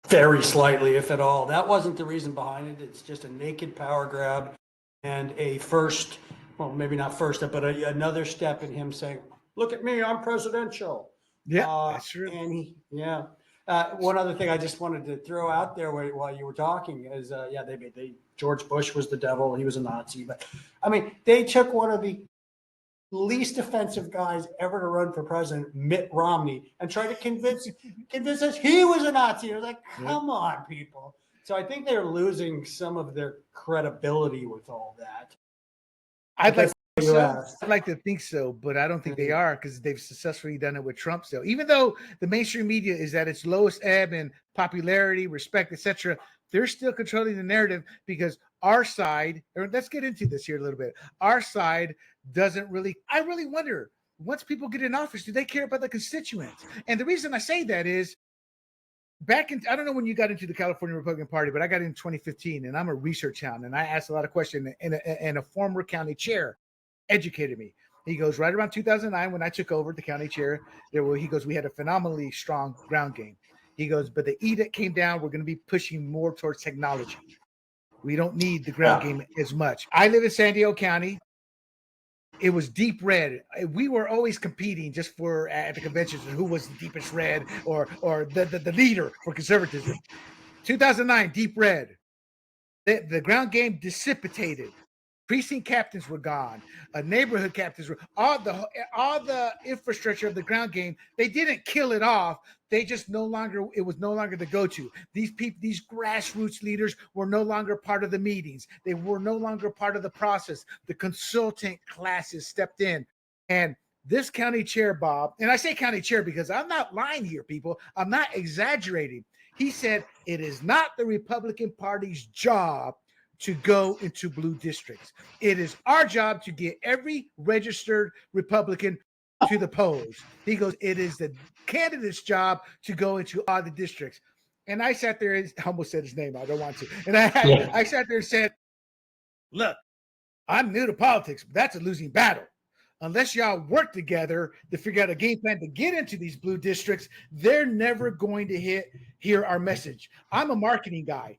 B: Very slightly, if at all. That wasn't the reason behind it. It's just a naked power grab and a first, well, maybe not first step, but another step in him saying, look at me, I'm presidential.
A: Yeah, that's true.
B: And one other thing I just wanted to throw out there while you were talking is, George Bush was the devil. He was a Nazi. But I mean, they took one of the least offensive guys ever to run for president, Mitt Romney, and try to convince us he was a Nazi. I was like, come on, people. So I think they're losing some of their credibility with all that.
A: I'd like to think so, but I don't think they are, because they've successfully done it with Trump still. Even though the mainstream media is at its lowest ebb in popularity, respect, etc., they're still controlling the narrative, because our side, or let's get into this here a little bit, our side doesn't really, I really wonder, once people get in office, do they care about the constituents? And the reason I say that is, back in, I don't know when you got into the California Republican Party, but I got in 2015, and I'm a research hound, and I asked a lot of questions, and a former county chair educated me. He goes, right around 2009, when I took over the county chair, he goes, we had a phenomenally strong ground game. He goes, but the edict came down, we're going to be pushing more towards technology. We don't need the ground game as much. I live in San Diego County. It was deep red. We were always competing just for at the conventions who was the deepest red, or the leader for conservatism. 2009, deep red. The ground game dissipated. Precinct captains were gone. Neighborhood captains were all the infrastructure of the ground game. They didn't kill it off. They just it was no longer the go-to. These people, these grassroots leaders, were no longer part of the meetings. They were no longer part of the process. The consultant classes stepped in, and this county chair, Bob, and I say county chair because I'm not lying here, people. I'm not exaggerating. He said it is not the Republican Party's job to go into blue districts. It is our job to get every registered Republican to the polls. He goes, it is the candidate's job to go into all the districts. And I sat there, I almost said his name, I don't want to. And I sat there and said, look, I'm new to politics, but that's a losing battle. Unless y'all work together to figure out a game plan to get into these blue districts, they're never going to hear our message. I'm a marketing guy.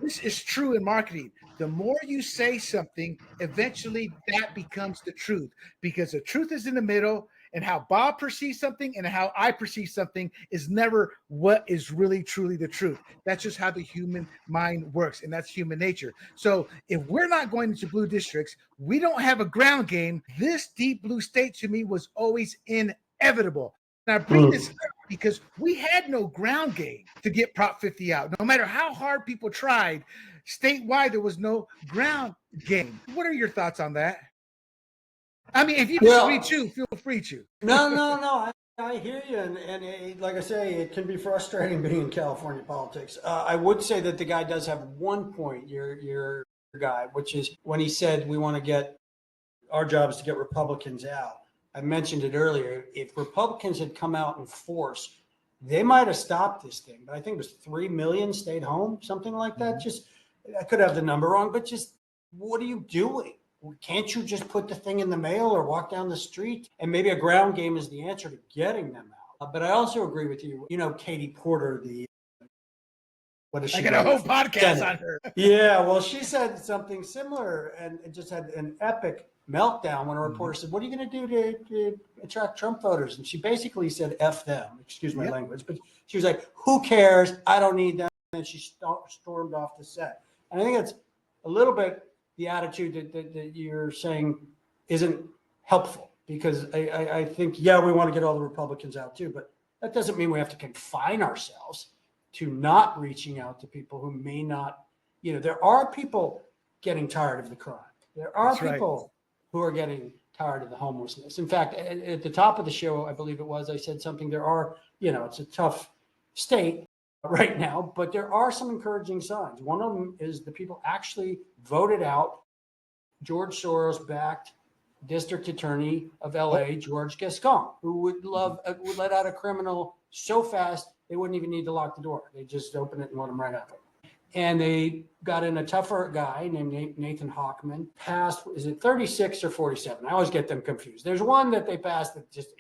A: This is true in marketing. The more you say something, eventually that becomes the truth, because the truth is in the middle, and how Bob perceives something and how I perceive something is never what is really truly the truth. That's just how the human mind works, and that's human nature. So if we're not going into blue districts, we don't have a ground game. This deep blue state to me was always inevitable. And I bring this up because we had no ground game to get Prop 50 out. No matter how hard people tried, statewide, there was no ground game. What are your thoughts on that? I mean, if you disagree too, feel free to.
B: No. I hear you. And like I say, it can be frustrating being in California politics. I would say that the guy does have one point, your guy, which is when he said we want to get our job is to get Republicans out. I mentioned it earlier. If Republicans had come out in force, they might have stopped this thing. But I think it was 3 million stayed home, something like that. Just, I could have the number wrong, but just what are you doing? Can't you just put the thing in the mail or walk down the street? And maybe a ground game is the answer to getting them out. But I also agree with you. You know, Katie Porter, what is she? I
A: got a whole podcast on her.
B: Yeah, well, she said something similar and it just had an epic meltdown when a reporter said, what are you going to do to attract Trump voters? And she basically said, F them, excuse my language. But she was like, who cares? I don't need them. And she stormed off the set. And I think that's a little bit the attitude that you're saying isn't helpful, because I think, we want to get all the Republicans out too, but that doesn't mean we have to confine ourselves to not reaching out to people who may not, there are people getting tired of the crime. There are people who are getting tired of the homelessness. In fact, at the top of the show, I believe it was, I said something, there are, it's a tough state right now, but there are some encouraging signs. One of them is the people actually voted out George Soros-backed district attorney of LA, George Gascon, who would let out a criminal so fast they wouldn't even need to lock the door. They just open it and let him right out. And they got in a tougher guy named Nathan Hochman, passed, is it 36 or 47? I always get them confused. There's one that they passed that just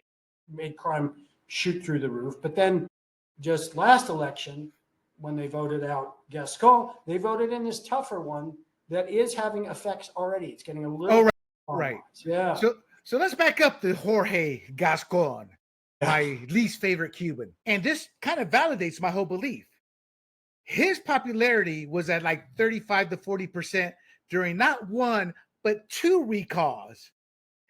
B: made crime shoot through the roof. But then just last election, when they voted out Gascon, they voted in this tougher one that is having effects already. It's getting a little
A: right.
B: Yeah.
A: So let's back up to Jorge Gascon, my least favorite Cuban. And this kind of validates my whole belief. His popularity was at like 35 to 40% during not one, but two recalls.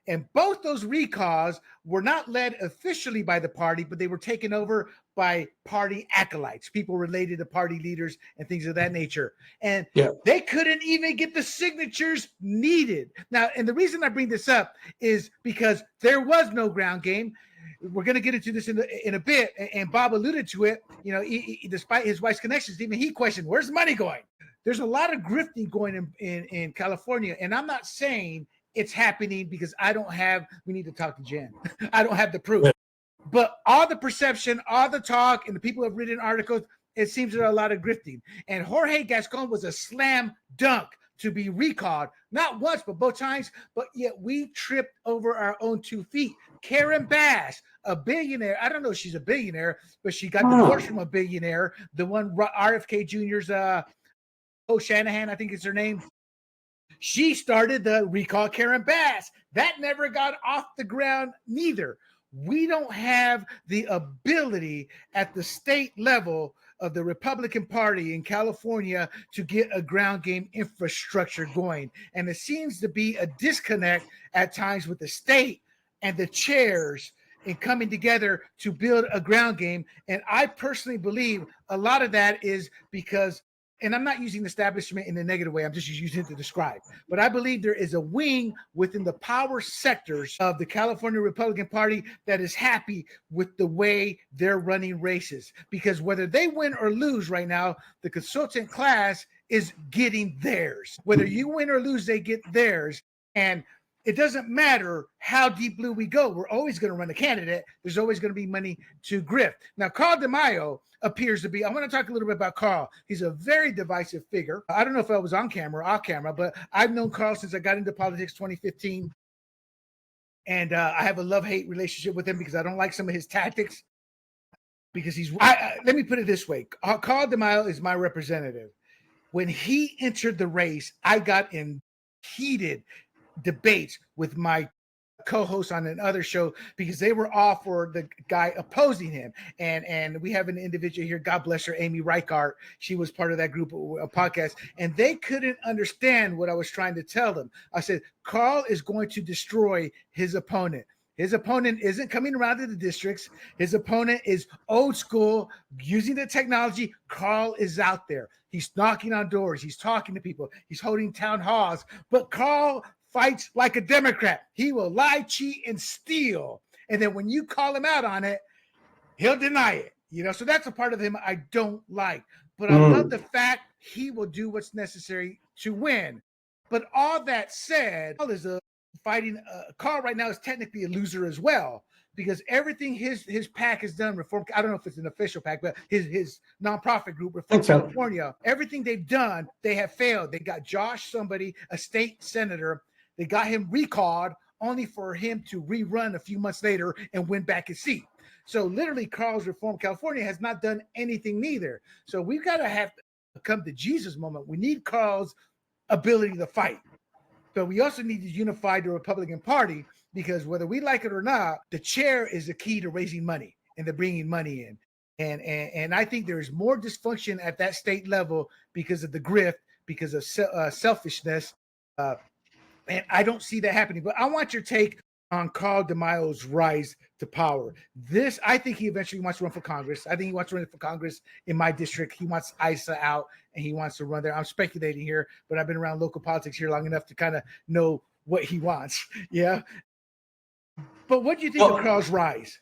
A: And both those recalls were not led officially by the party, but they were taken over by party acolytes, people related to party leaders and things of that nature. And they couldn't even get the signatures needed. Now, and the reason I bring this up is because there was no ground game. We're going to get into this in a bit, and Bob alluded to it. You know, despite his wife's connections, even he questioned, where's the money going? There's a lot of grifting going in California, and I'm not saying it's happening because we need to talk to Jen. I don't have the proof. But all the perception, all the talk, and the people who have written articles, it seems there's a lot of grifting. And Jorge Gascon was a slam dunk to be recalled, not once, but both times. But yet we tripped over our own 2 feet. Karen Bass, a billionaire. I don't know if she's a billionaire, but she got divorced from a billionaire. The one RFK Jr.'s Shanahan, I think is her name. She started the recall Karen Bass. That never got off the ground neither. We don't have the ability at the state level of the Republican Party in California to get a ground game infrastructure going. And it seems to be a disconnect at times with the state and the chairs in coming together to build a ground game. And I personally believe a lot of that is because, and I'm not using establishment in a negative way, I'm just using it to describe, but I believe there is a wing within the power sectors of the California Republican Party that is happy with the way they're running races. Because whether they win or lose right now, the consultant class is getting theirs. Whether you win or lose, they get theirs. And it doesn't matter how deep blue we go. We're always going to run a candidate. There's always going to be money to grift. Now, Carl DeMaio appears to be, I want to talk a little bit about Carl. He's a very divisive figure. I don't know if I was on camera or off camera, but I've known Carl since I got into politics 2015. And I have a love-hate relationship with him because I don't like some of his tactics. Because let me put it this way. Carl DeMaio is my representative. When he entered the race, I got in heated debates with my co-host on another show because they were all for the guy opposing him. And we have an individual here, God bless her, Amy Reichart. She was part of that group of podcast, and they couldn't understand what I was trying to tell them. I said, Carl is going to destroy his opponent. His opponent isn't coming around to the districts. His opponent is old school, using the technology. Carl is out there. He's knocking on doors. He's talking to people. He's holding town halls. But Carl fights like a Democrat. He will lie, cheat, and steal. And then when you call him out on it, he'll deny it. You know, so that's a part of him I don't like. But I love the fact he will do what's necessary to win. But all that said, Carl is Carl right now is technically a loser as well, because everything his PAC has done, Reform, I don't know if it's an official PAC, but his nonprofit group, Reform California, everything they've done, they have failed. They got Josh, somebody, a state senator, they got him recalled only for him to rerun a few months later and win back his seat. So literally Carl's Reform California has not done anything neither. So we've got to have to come to Jesus moment. We need Carl's ability to fight. But we also need to unify the Republican Party, because whether we like it or not, the chair is the key to raising money and to bringing money in. And I think there is more dysfunction at that state level because of the grift, because of selfishness. And I don't see that happening. But I want your take on Carl DeMaio's rise to power. I think he eventually wants to run for Congress. I think he wants to run for Congress in my district. He wants ISA out and he wants to run there. I'm speculating here, but I've been around local politics here long enough to kind of know what he wants. Yeah. But what do you think of Carl's rise?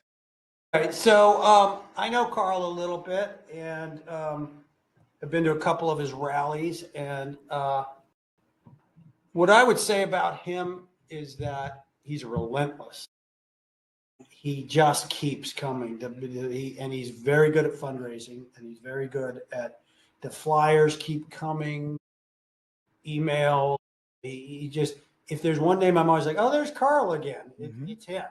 B: All right. So I know Carl a little bit, and I've been to a couple of his rallies. And what I would say about him is that he's relentless. He just keeps coming. And he's very good at fundraising, and he's very good at the flyers keep coming, email. He just, if there's one name I'm always like, oh, there's Carl again. It's him.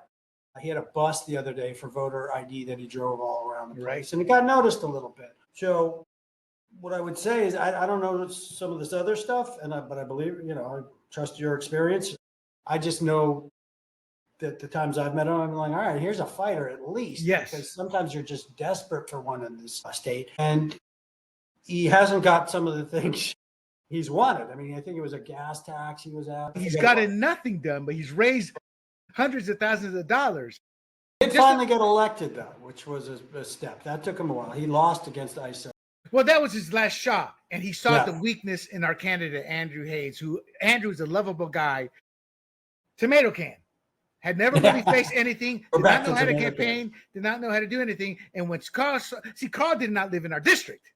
B: He had a bus the other day for voter ID that he drove all around the place, and it got noticed a little bit. So what I would say is I don't know some of this other stuff, but I believe, I trust your experience. I just know that the times I've met him, I'm like, all right, here's a fighter at least.
A: Yes.
B: Because sometimes you're just desperate for one in this state. And he hasn't got some of the things he's wanted. I mean, I think it was a gas tax he was at.
A: He's gotten nothing done, but he's raised hundreds of thousands of dollars.
B: He did finally get elected, though, which was a step. That took him a while. He lost against ISO.
A: Well, that was his last shot, and he saw the weakness in our candidate, Andrew Hayes, who Andrew's a lovable guy. Tomato can. Had never really faced anything, did not know how to campaign, did not know how to do anything. And when Carl did not live in our district.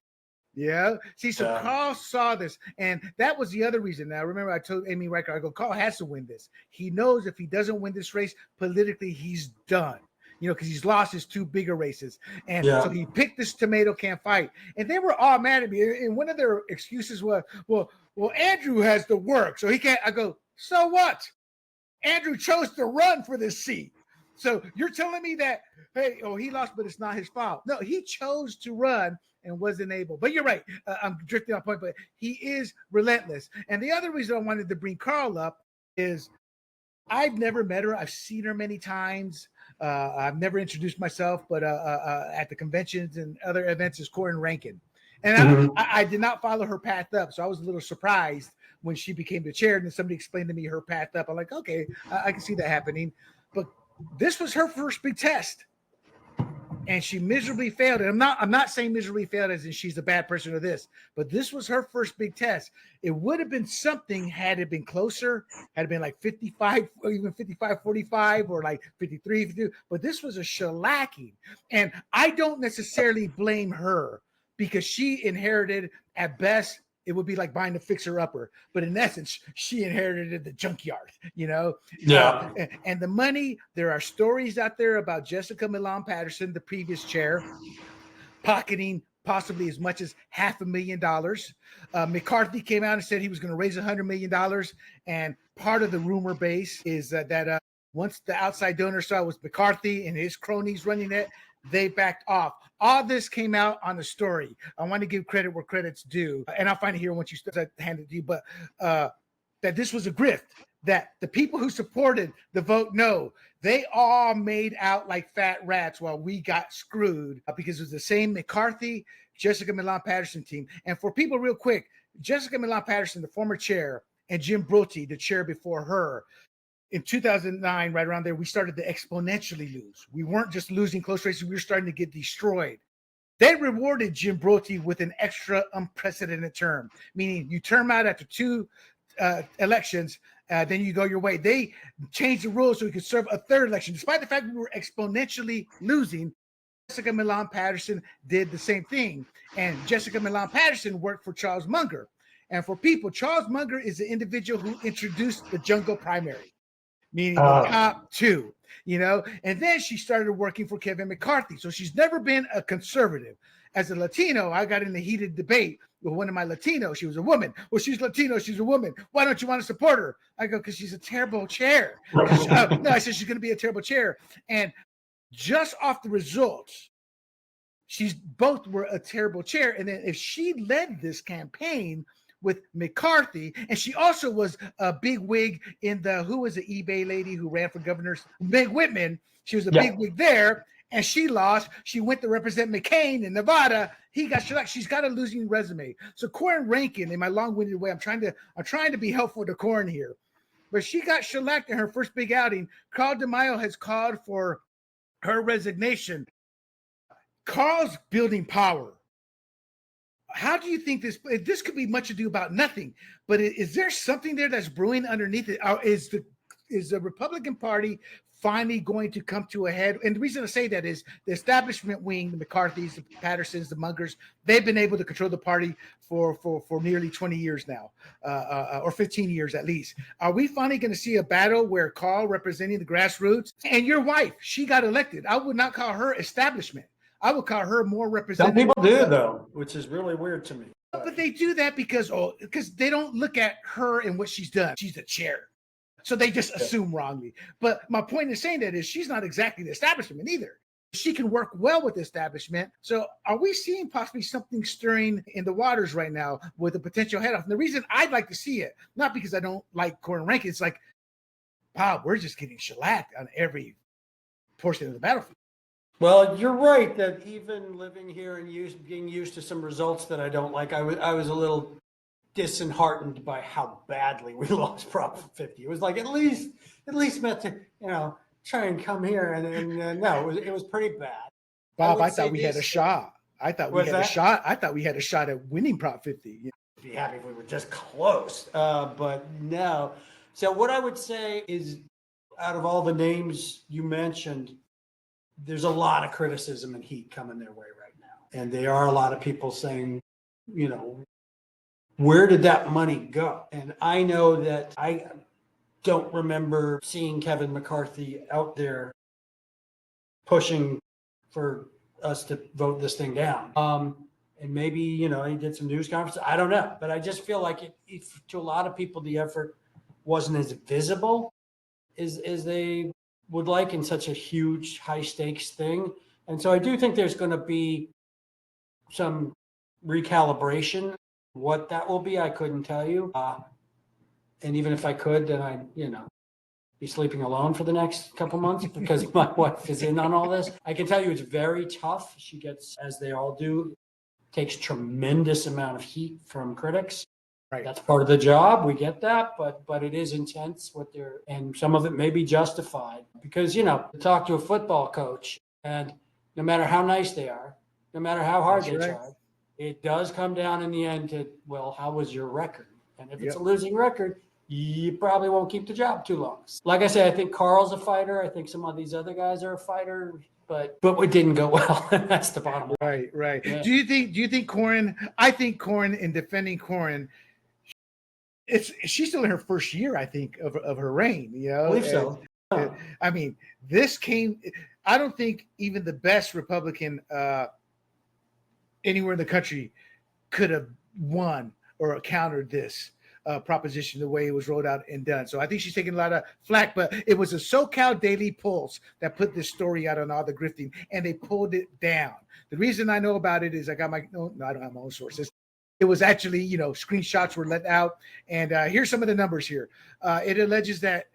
A: Yeah. Carl saw this. And that was the other reason. Now, remember, I told Amy Riker, I go, Carl has to win this. He knows if he doesn't win this race, politically, he's done. Because he's lost his two bigger races. And so he picked this tomato can fight. And they were all mad at me. And one of their excuses was, well, Andrew has to work, so he can't. I go, so what? Andrew chose to run for this seat. So you're telling me that, hey, he lost, but it's not his fault. No, he chose to run and wasn't able. But you're right. I'm drifting on point, but he is relentless. And the other reason I wanted to bring Carl up is I've never met her. I've seen her many times. I've never introduced myself, but at the conventions and other events is Corin Rankin. And I did not follow her path up. So I was a little surprised when she became the chair and then somebody explained to me her path up. I'm like, okay, I can see that happening. But this was her first big test. And she miserably failed. And I'm not saying miserably failed as in she's a bad person or this, but this was her first big test. It would have been something had it been closer, had it been like 55 or even 55-45 or like 53-52, but this was a shellacking. And I don't necessarily blame her because she inherited, at best, it would be like buying a fixer-upper. But in essence, she inherited the junkyard, Yeah. And the money, there are stories out there about Jessica Milan Patterson, the previous chair, pocketing possibly as much as $500,000. McCarthy came out and said he was going to raise $100 million. And part of the rumor base is that once the outside donor saw it was McCarthy and his cronies running it, they backed off. All this came out on the story. I want to give credit where credit's due. And I'll find it here once you hand it to you. But that this was a grift, that the people who supported the vote no, they all made out like fat rats while we got screwed because it was the same McCarthy, Jessica Milan Patterson team. And for people real quick, Jessica Milan Patterson, the former chair, and Jim Brody, the chair before her, in 2009, right around there, we started to exponentially lose. We weren't just losing close races, we were starting to get destroyed. They rewarded Jim Brody with an extra unprecedented term, meaning you term out after two elections, then you go your way. They changed the rules so we could serve a third election. Despite the fact we were exponentially losing, Jessica Milan Patterson did the same thing. And Jessica Milan Patterson worked for Charles Munger. And for people, Charles Munger is the individual who introduced the jungle primary, meaning the top two, and then she started working for Kevin McCarthy. So she's never been a conservative. As a Latino, I got in a heated debate with one of my Latinos. She was a woman. Well, she's Latino. She's a woman. Why don't you want to support her? I go, because she's a terrible chair. No, I said she's going to be a terrible chair. And just off the results, both were a terrible chair. And then if she led this campaign with McCarthy, and she also was a big wig in who was the eBay lady who ran for governor, Meg Whitman. She was a big wig there, and she lost. She went to represent McCain in Nevada. He got shellacked. She's got a losing resume. So Corin Rankin, in my long-winded way, I'm trying to be helpful to Corin here, but she got shellacked in her first big outing. Carl DeMaio has called for her resignation. Carl's building power. How do you think this could be much ado about nothing, but is there something there that's brewing underneath it? Is the Republican Party finally going to come to a head? And the reason I say that is the establishment wing, the McCarthys, the Pattersons, the Mungers, they've been able to control the party for nearly 20 years now, or 15 years at least. Are we finally going to see a battle where Carl, representing the grassroots, and your wife, she got elected? I would not call her establishment. I would call her more representative.
B: Some people do, though, which is really weird to me.
A: But they do that because they don't look at her and what she's done. She's a chair. So they just assume wrongly. But my point in saying that is she's not exactly the establishment either. She can work well with the establishment. So are we seeing possibly something stirring in the waters right now with a potential head off? And the reason I'd like to see it, not because I don't like Corin Rankin, it's like, wow, we're just getting shellacked on every portion of the battlefield.
B: Well, you're right that even living here and being used to some results that I don't like, I was a little disheartened by how badly we lost Prop 50. It was like at least at least meant to, try and come here. And no, it was pretty bad.
A: Bob, I thought we had a shot. I thought we
B: What's
A: had a
B: that?
A: shot. I thought we had a shot at winning Prop 50.
B: Be happy if we were just close, but no. So what I would say is, out of all the names you mentioned, there's a lot of criticism and heat coming their way right now. And there are a lot of people saying, where did that money go? And I know that I don't remember seeing Kevin McCarthy out there pushing for us to vote this thing down. And maybe, he did some news conferences. I don't know. But I just feel like to a lot of people, the effort wasn't as visible as they would like in such a huge, high stakes thing. And so I do think there's going to be some recalibration. What that will be, I couldn't tell you. And even if I could, then I'd, be sleeping alone for the next couple months because my wife is in on all this. I can tell you it's very tough. She gets, as they all do, takes tremendous amount of heat from critics.
A: Right.
B: That's part of the job. We get that, but it is intense and some of it may be justified because, to talk to a football coach and no matter how nice they are, no matter how hard they try, it does come down in the end to, well, how was your record? And if it's a losing record, you probably won't keep the job too long. Like I said, I think Carl's a fighter. I think some of these other guys are a fighter, but it didn't go well. That's the bottom line.
A: Right.
B: Yeah.
A: Do you think Corrin? I think Corrin, in defending Corrin, she's still in her first year, I think, of her reign.
B: I believe so.
A: I mean, this came. I don't think even the best Republican anywhere in the country could have won or countered this proposition the way it was rolled out and done. So I think she's taking a lot of flack, but it was a SoCal Daily Pulse that put this story out on all the grifting, and they pulled it down. The reason I know about it is I got I don't have my own sources. It was actually, screenshots were let out, and here's some of the numbers here. It alleges that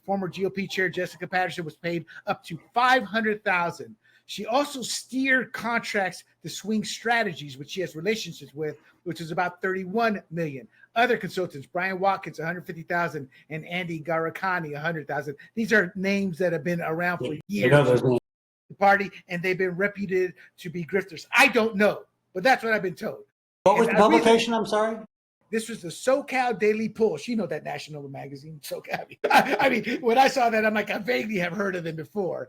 A: former GOP chair Jessica Patterson was paid up to $500,000. She also steered contracts to Swing Strategies, which she has relationships with, which is about $31 million. Other consultants, Brian Watkins, $150,000, and Andy Garakani, $100,000. These are names that have been around for years. The party, and they've been reputed to be grifters. I don't know, but that's what I've been told.
B: What was the publication? I'm sorry.
A: This was the SoCal Daily Pulse. That national magazine, SoCal. I mean, when I saw that, I'm like, I vaguely have heard of them before.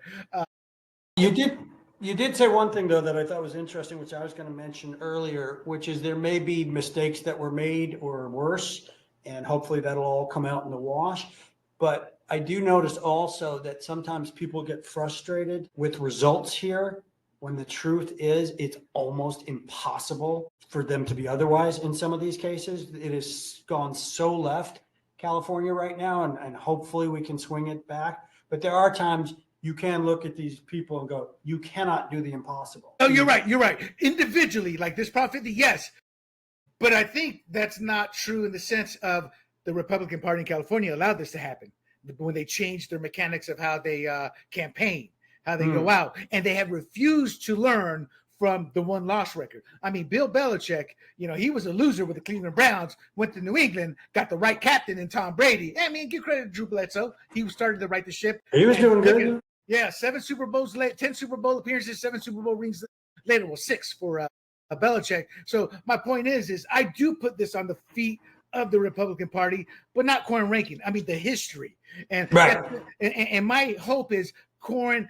B: You did say one thing, though, that I thought was interesting, which I was going to mention earlier, which is there may be mistakes that were made or worse, and hopefully that'll all come out in the wash. But I do notice also that sometimes people get frustrated with results here when the truth is it's almost impossible for them to be otherwise in some of these cases. It has gone so left, California right now, and hopefully we can swing it back. But there are times you can look at these people and go, you cannot do the impossible.
A: Oh, you're right. Individually, like this Prop 50, yes. But I think that's not true in the sense of the Republican Party in California allowed this to happen when they changed their mechanics of how they campaign, how they go out. And they have refused to learn from the one-loss record. I mean, Bill Belichick, he was a loser with the Cleveland Browns, went to New England, got the right captain in Tom Brady. I mean, give credit to Drew Bledsoe. He started to right the ship.
B: He was doing good.
A: Yeah, 7 Super Bowls, 10 Super Bowl appearances, 7 Super Bowl rings later. Well, 6 for Belichick. So my point is I do put this on the feet of the Republican Party, but not Corrin ranking. I mean, the history. And my hope is Carl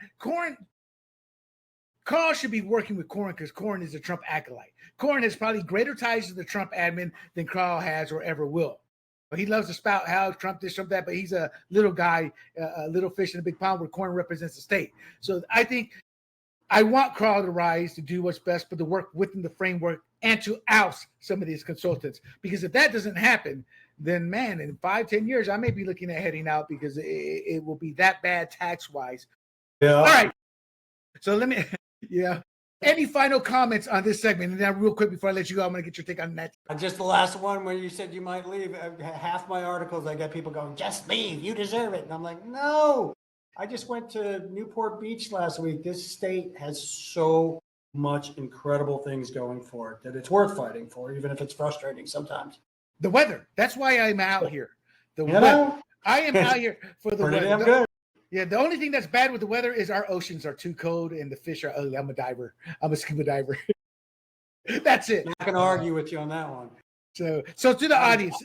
A: should be working with Corrin because Corrin is a Trump acolyte. Corrin has probably greater ties to the Trump admin than Carl has or ever will. But he loves to spout how Trump this, Trump that, but he's a little guy, a little fish in a big pond where Corrin represents the state. So I think I want Carl to rise to do what's best, but to work within the framework and to oust some of these consultants. Because if that doesn't happen, then man, in 5-10 years, I may be looking at heading out because it will be that bad tax-wise. Yeah. All right. So let me, Any final comments on this segment? And then real quick before I let you go, I'm going to get your take on that.
B: Just the last one where you said you might leave. Half my articles, I got people going, just leave, you deserve it. And I'm like, no. I just went to Newport Beach last week. This state has so much incredible things going for it that it's worth fighting for, even if it's frustrating sometimes.
A: The weather. That's why I'm out here. The weather. I am out here for the
B: Pretty
A: weather.
B: damn good.
A: Yeah, the only thing that's bad with the weather is our oceans are too cold and the fish are ugly. I'm a diver. I'm a scuba diver. That's it.
B: Not going to argue with you on that one.
A: So to the audience,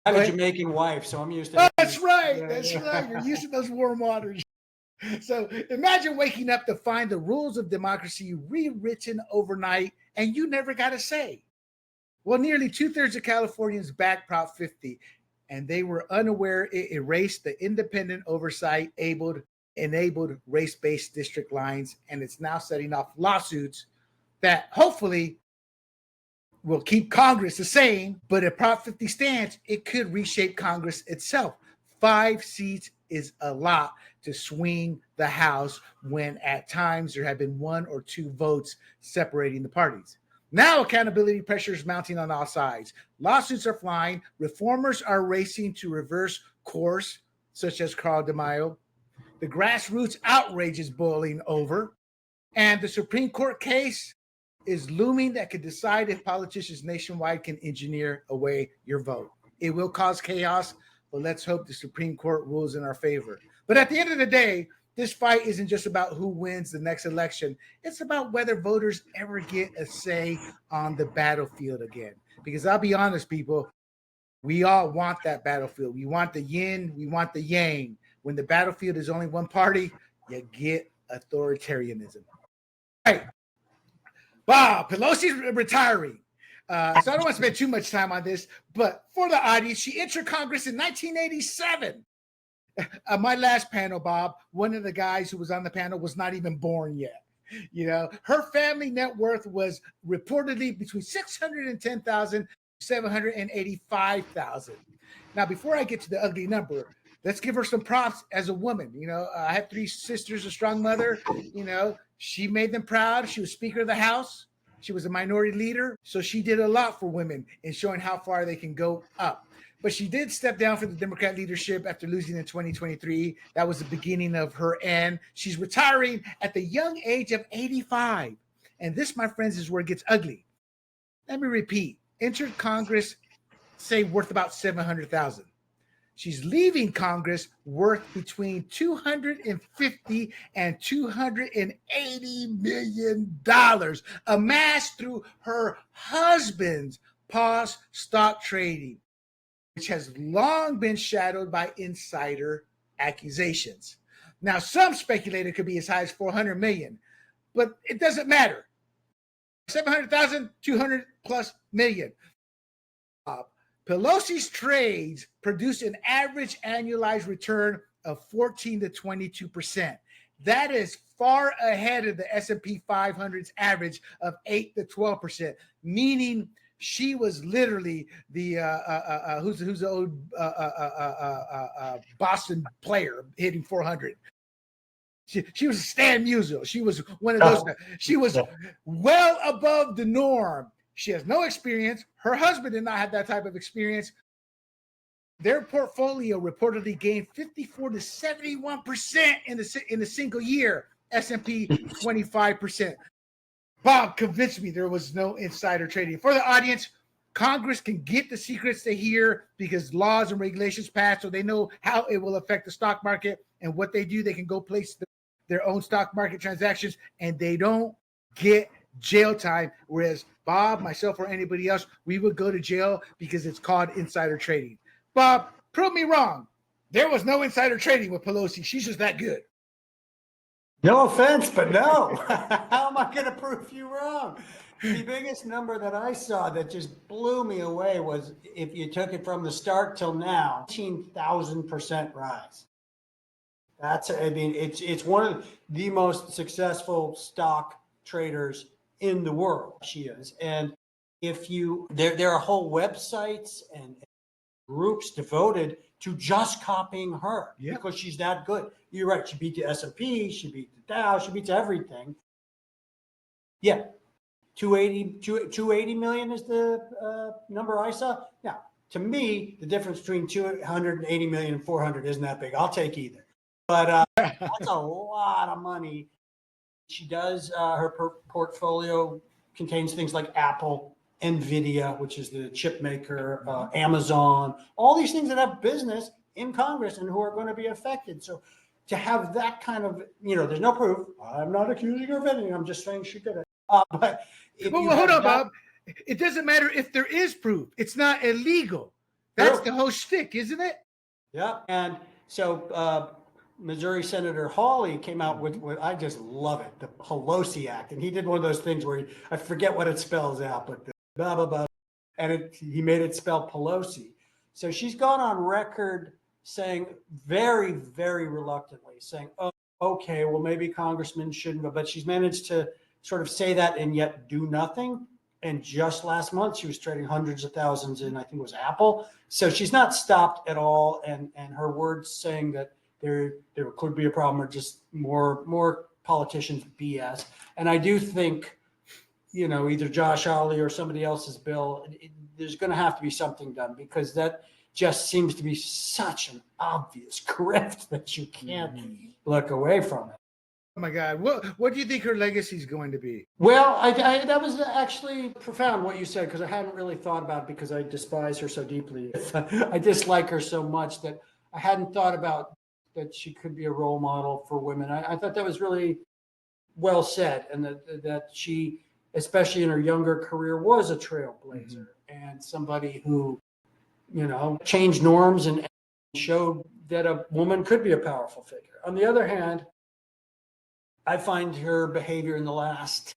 B: I have
A: go
B: a
A: ahead.
B: Jamaican wife, so I'm used to
A: Oh,
B: it.
A: that's right.
B: Yeah,
A: That's
B: yeah.
A: right. You're used to those warm waters. So imagine waking up to find the rules of democracy rewritten overnight and you never got a say. Well, nearly 2/3 of Californians backed Prop 50, and they were unaware it erased the independent oversight enabled race-based district lines, and it's now setting off lawsuits that hopefully will keep Congress the same. But if Prop 50 stands, it could reshape Congress itself. 5 seats is a lot to swing the House when at times there have been 1 or 2 votes separating the parties. Now accountability pressure is mounting on all sides. Lawsuits are flying. Reformers are racing to reverse course, such as Carl DeMaio. The grassroots outrage is boiling over. And the Supreme Court case is looming that could decide if politicians nationwide can engineer away your vote. It will cause chaos, but let's hope the Supreme Court rules in our favor. But at the end of the day, this fight isn't just about who wins the next election. It's about whether voters ever get a say on the battlefield again. Because I'll be honest, people, we all want that battlefield. We want the yin, we want the yang. When the battlefield is only one party, you get authoritarianism. All right. Wow, Pelosi's retiring. So I don't want to spend too much time on this, but for the audience, she entered Congress in 1987. My last panel, Bob, one of the guys who was on the panel was not even born yet. You know, her family net worth was reportedly between $610,000 to $785,000. Now, before I get to the ugly number, let's give her some props as a woman. You know, I have 3 sisters, a strong mother. You know, she made them proud. She was Speaker of the House. She was a minority leader. So she did a lot for women in showing how far they can go up. But she did step down from the Democrat leadership after losing in 2023. That was the beginning of her end. She's retiring at the young age of 85. And this, my friends, is where it gets ugly. Let me repeat. Entered Congress, say, worth about $700,000. She's leaving Congress worth between $250 and $280 million, amassed through her husband's pause stock trading, which has long been shadowed by insider accusations. Now, some speculate it could be as high as $400 million, but it doesn't matter. 700,000, 200 plus million. Pelosi's trades produce an average annualized return of 14 to 22%. That is far ahead of the S&P 500's average of 8 to 12%, meaning she was literally the who's the old Boston player hitting 400. She was Stan Musial. She was one of those. She was well above the norm. She has no experience. Her husband did not have that type of experience. Their portfolio reportedly gained 54 to 71% in a single year. S&P 25%. Bob convinced me there was no insider trading. For the audience, Congress can get the secrets they hear because laws and regulations pass, so they know how it will affect the stock market. And what they do, they can go place their own stock market transactions, and they don't get jail time. Whereas Bob, myself, or anybody else, we would go to jail because it's called insider trading. Bob, prove me wrong. There was no insider trading with Pelosi. She's just that good.
B: No offense, but no. How am I going to prove you wrong? The biggest number that I saw that just blew me away was if you took it from the start till now, 18,000% rise. That's, I mean, it's one of the most successful stock traders in the world. She is. And if you, there are whole websites and groups devoted to just copying her because she's that good. You're right. She beat the S&P, she beat the Dow, she beats everything. Yeah. 280 million is the number I saw. Now, to me, the difference between 280 million and 400 isn't that big. I'll take either. But that's a lot of money. She does, her portfolio contains things like Apple, NVIDIA, which is the chip maker, Amazon, all these things that have business in Congress and who are going to be affected. So to have that kind of, there's no proof. I'm not accusing her of anything. I'm just saying she did it. But if
A: well,
B: you
A: hold on,
B: have
A: Bob. It doesn't matter if there is proof. It's not illegal. That's the whole shtick, isn't it?
B: Yeah. And so Missouri Senator Hawley came out with what I just love it, the Pelosi Act. And he did one of those things where I forget what it spells out, but the blah, blah, blah. And he made it spell Pelosi. So she's gone on record saying very, very reluctantly, saying, oh, okay, well, maybe congressmen shouldn't, but she's managed to sort of say that and yet do nothing. And just last month, she was trading hundreds of thousands in, I think it was Apple. So she's not stopped at all. And her words saying that there could be a problem are just more politicians BS. And I do think, either Josh Hawley or somebody else's bill, there's going to have to be something done, because that just seems to be such an obvious grift that you can't look away from it.
A: Oh my God. What do you think her legacy is going to be?
B: Well, I that was actually profound what you said, because I hadn't really thought about it, because I despise her so deeply. I dislike her so much that I hadn't thought about that she could be a role model for women. I thought that was really well said, and that she, especially in her younger career, was a trailblazer and somebody who, changed norms and showed that a woman could be a powerful figure. On the other hand, I find her behavior in the last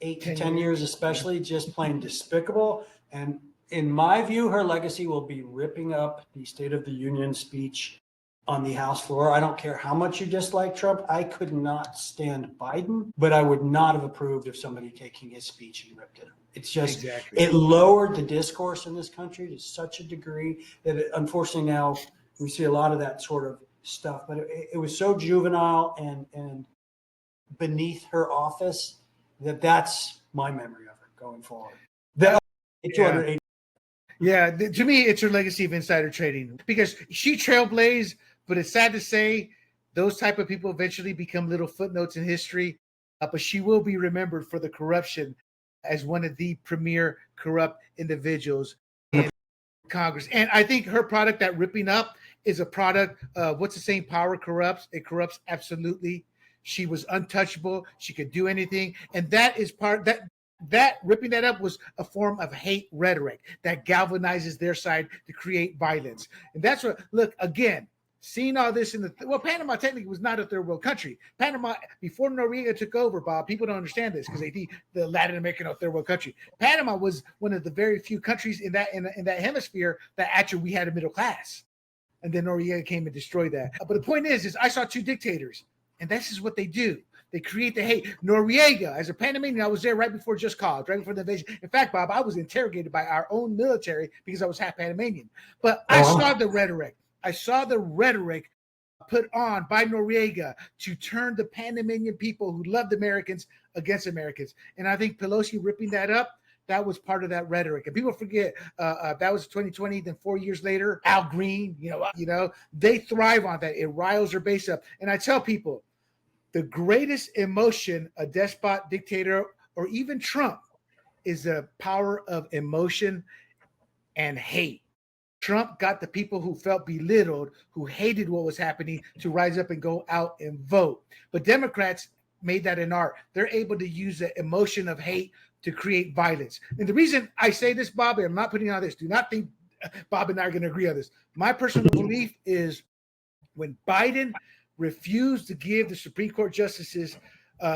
B: 8 to 10 years, especially, just plain despicable. And in my view, her legacy will be ripping up the State of the Union speech on the House floor. I don't care how much you dislike Trump. I could not stand Biden, but I would not have approved of somebody taking his speech and ripped it. It's just, It lowered the discourse in this country to such a degree that unfortunately now we see a lot of that sort of stuff. But it was so juvenile and beneath her office that's my memory of her going forward.
A: To me, it's her legacy of insider trading, because she trailblazed, but it's sad to say those type of people eventually become little footnotes in history. But she will be remembered for the corruption as one of the premier corrupt individuals in Congress. And I think her product, that ripping up, is a product of what's the saying? Power corrupts. It corrupts absolutely. She was untouchable. She could do anything. And that is that ripping that up was a form of hate rhetoric that galvanizes their side to create violence. And that's what, look, again, seeing all this in Panama technically was not a third world country. Panama, before Noriega took over, Bob, people don't understand this because they think the Latin American third world country. Panama was one of the very few countries in that hemisphere that actually we had a middle class. And then Noriega came and destroyed that. But the point is I saw two dictators, and this is what they do. They create the hate. Noriega, as a Panamanian, I was there right before Just Cause, right before the invasion. In fact, Bob, I was interrogated by our own military because I was half Panamanian. But I saw the rhetoric. I saw the rhetoric put on by Noriega to turn the Panamanian people who loved Americans against Americans. And I think Pelosi ripping that up, that was part of that rhetoric. And people forget that was 2020. Then 4 years later, Al Green, they thrive on that. It riles their base up. And I tell people, the greatest emotion a despot, dictator, or even Trump is the power of emotion and hate. Trump got the people who felt belittled, who hated what was happening, to rise up and go out and vote. But Democrats made that an art. They're able to use the emotion of hate to create violence. And the reason I say this, Bob, and I'm not putting on this, do not think Bob and I are going to agree on this. My personal belief is when Biden refused to give the Supreme Court justices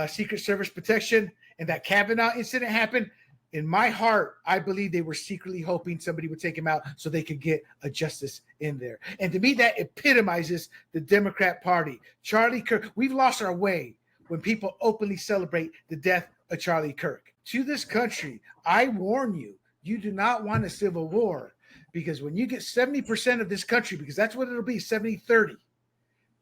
A: Secret Service protection and that Kavanaugh incident happened, in my heart, I believe they were secretly hoping somebody would take him out so they could get a justice in there. And to me, that epitomizes the Democrat Party. Charlie Kirk, we've lost our way when people openly celebrate the death of Charlie Kirk. To this country, I warn you, you do not want a civil war, because when you get 70% of this country, because that's what it'll be, 70-30,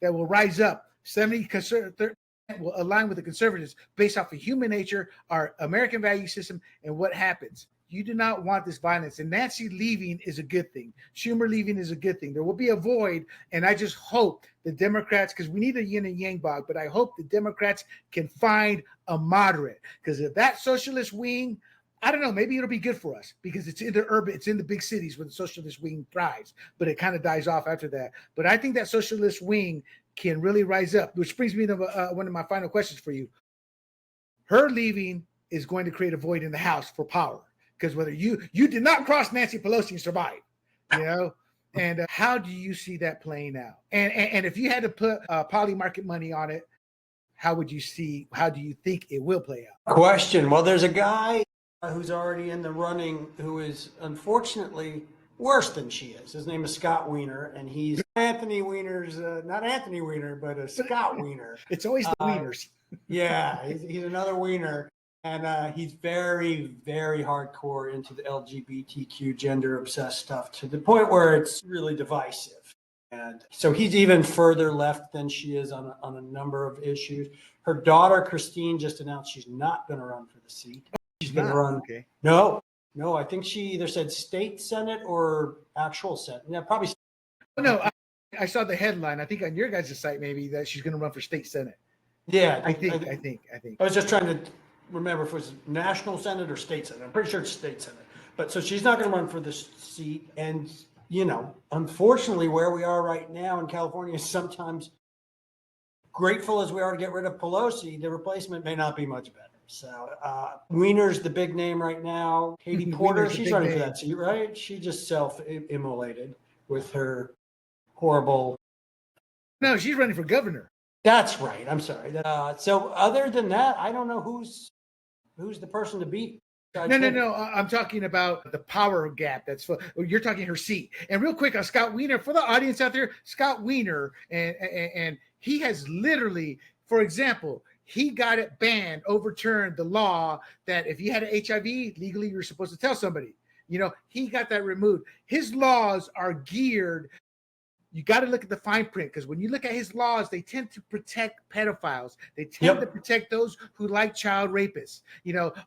A: that will rise up, 70% will align with the conservatives based off of human nature, our American value system, and what happens. You do not want this violence. And Nancy leaving is a good thing. Schumer leaving is a good thing. There will be a void, and I just hope the Democrats, because we need a yin and yang, Bob, but I hope the Democrats can find a moderate. Because if that socialist wing I don't know. Maybe it'll be good for us because it's in the big cities where the socialist wing thrives, but it kind of dies off after that. But I think that socialist wing can really rise up, which brings me to one of my final questions for you. Her leaving is going to create a void in the House for power because whether you did not cross Nancy Pelosi and survive, you know. And how do you see that playing out? And if you had to put poly market money on it, how do you think it will play out?
B: Question. Well, there's a guy who's already in the running who is unfortunately worse than she is. His name is Scott Wiener, and he's Anthony Weiner's, not Anthony Weiner, but Scott Wiener.
A: It's always the Wieners.
B: Yeah, he's another Wiener. And he's very, very hardcore into the LGBTQ gender obsessed stuff to the point where it's really divisive. And so he's even further left than she is on a number of issues. Her daughter, Christine, just announced she's not going to run for the seat. She's going to run.
A: Okay.
B: No, I think she either said state Senate or actual Senate. Yeah, probably.
A: No, I saw the headline. I think on your guys' site, maybe that she's going to run for state Senate.
B: Yeah.
A: I think.
B: I was just trying to remember if it was national Senate or state Senate. I'm pretty sure it's state Senate. But so she's not going to run for this seat. And, unfortunately, where we are right now in California is sometimes grateful as we are to get rid of Pelosi, the replacement may not be much better. So Wiener's the big name right now. Katie Porter, she's running for that seat, right? She just self-immolated with her horrible.
A: No, she's running for governor.
B: That's right. I'm sorry. So other than that, I don't know who's the person to beat.
A: No. I'm talking about the power gap. You're talking her seat. And real quick on Scott Wiener, for the audience out there, Scott Wiener, and he has literally, for example, he got it banned, overturned the law that if you had an HIV, legally you're supposed to tell somebody. He got that removed. His laws are geared. You got to look at the fine print because when you look at his laws, they tend to protect pedophiles. They tend to protect those who like child rapists.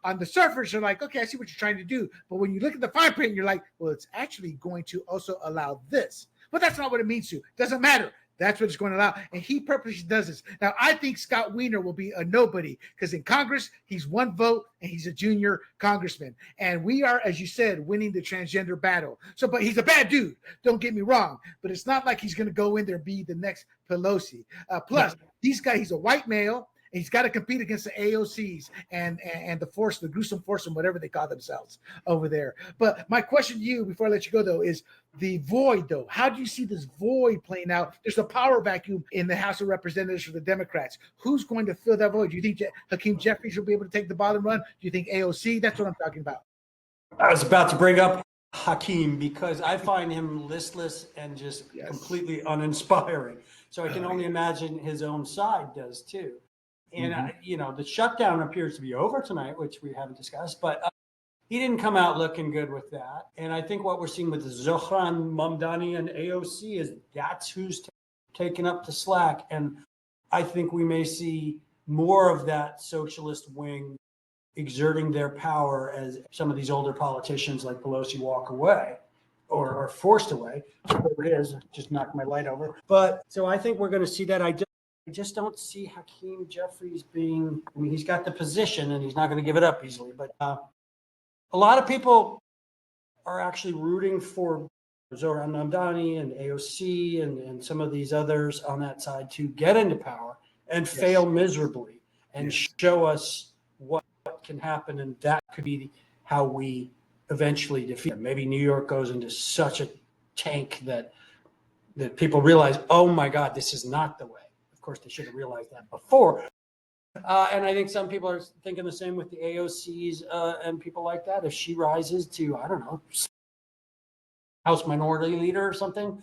A: On the surface, you're like, okay, I see what you're trying to do. But when you look at the fine print, you're like, well, it's actually going to also allow this. But that's not what it means to. Doesn't matter. That's what it's going to allow. And he purposely does this. Now, I think Scott Wiener will be a nobody because in Congress, he's one vote and he's a junior congressman. And we are, as you said, winning the transgender battle. But he's a bad dude. Don't get me wrong. But it's not like he's going to go in there and be the next Pelosi. Plus, he's a white male. And he's got to compete against the AOCs and the gruesome foursome, whatever they call themselves over there. But my question to you before I let you go, though, is the void, though. How do you see this void playing out? There's a power vacuum in the House of Representatives for the Democrats. Who's going to fill that void? Do you think Hakeem Jeffries will be able to take the bottom run? Do you think AOC? That's what I'm talking about.
B: I was about to bring up Hakeem because I find him listless and just completely uninspiring. So I can only imagine his own side does, too. And, the shutdown appears to be over tonight, which we haven't discussed, but he didn't come out looking good with that. And I think what we're seeing with Zohran Mamdani and AOC is that's who's taking up the slack. And I think we may see more of that socialist wing exerting their power as some of these older politicians like Pelosi walk away or are forced away. Whatever it is, just knocked my light over. But so I think we're going to see that. I just don't see Hakeem Jeffries he's got the position and he's not going to give it up easily. But a lot of people are actually rooting for Zohran Mamdani and AOC and some of these others on that side to get into power and fail miserably and show us what can happen. And that could be how we eventually defeat them. Maybe New York goes into such a tank that people realize, oh my God, this is not the way. Of course, they should have realized that before. And I think some people are thinking the same with the AOCs and people like that. If she rises to, I don't know, House Minority Leader or something,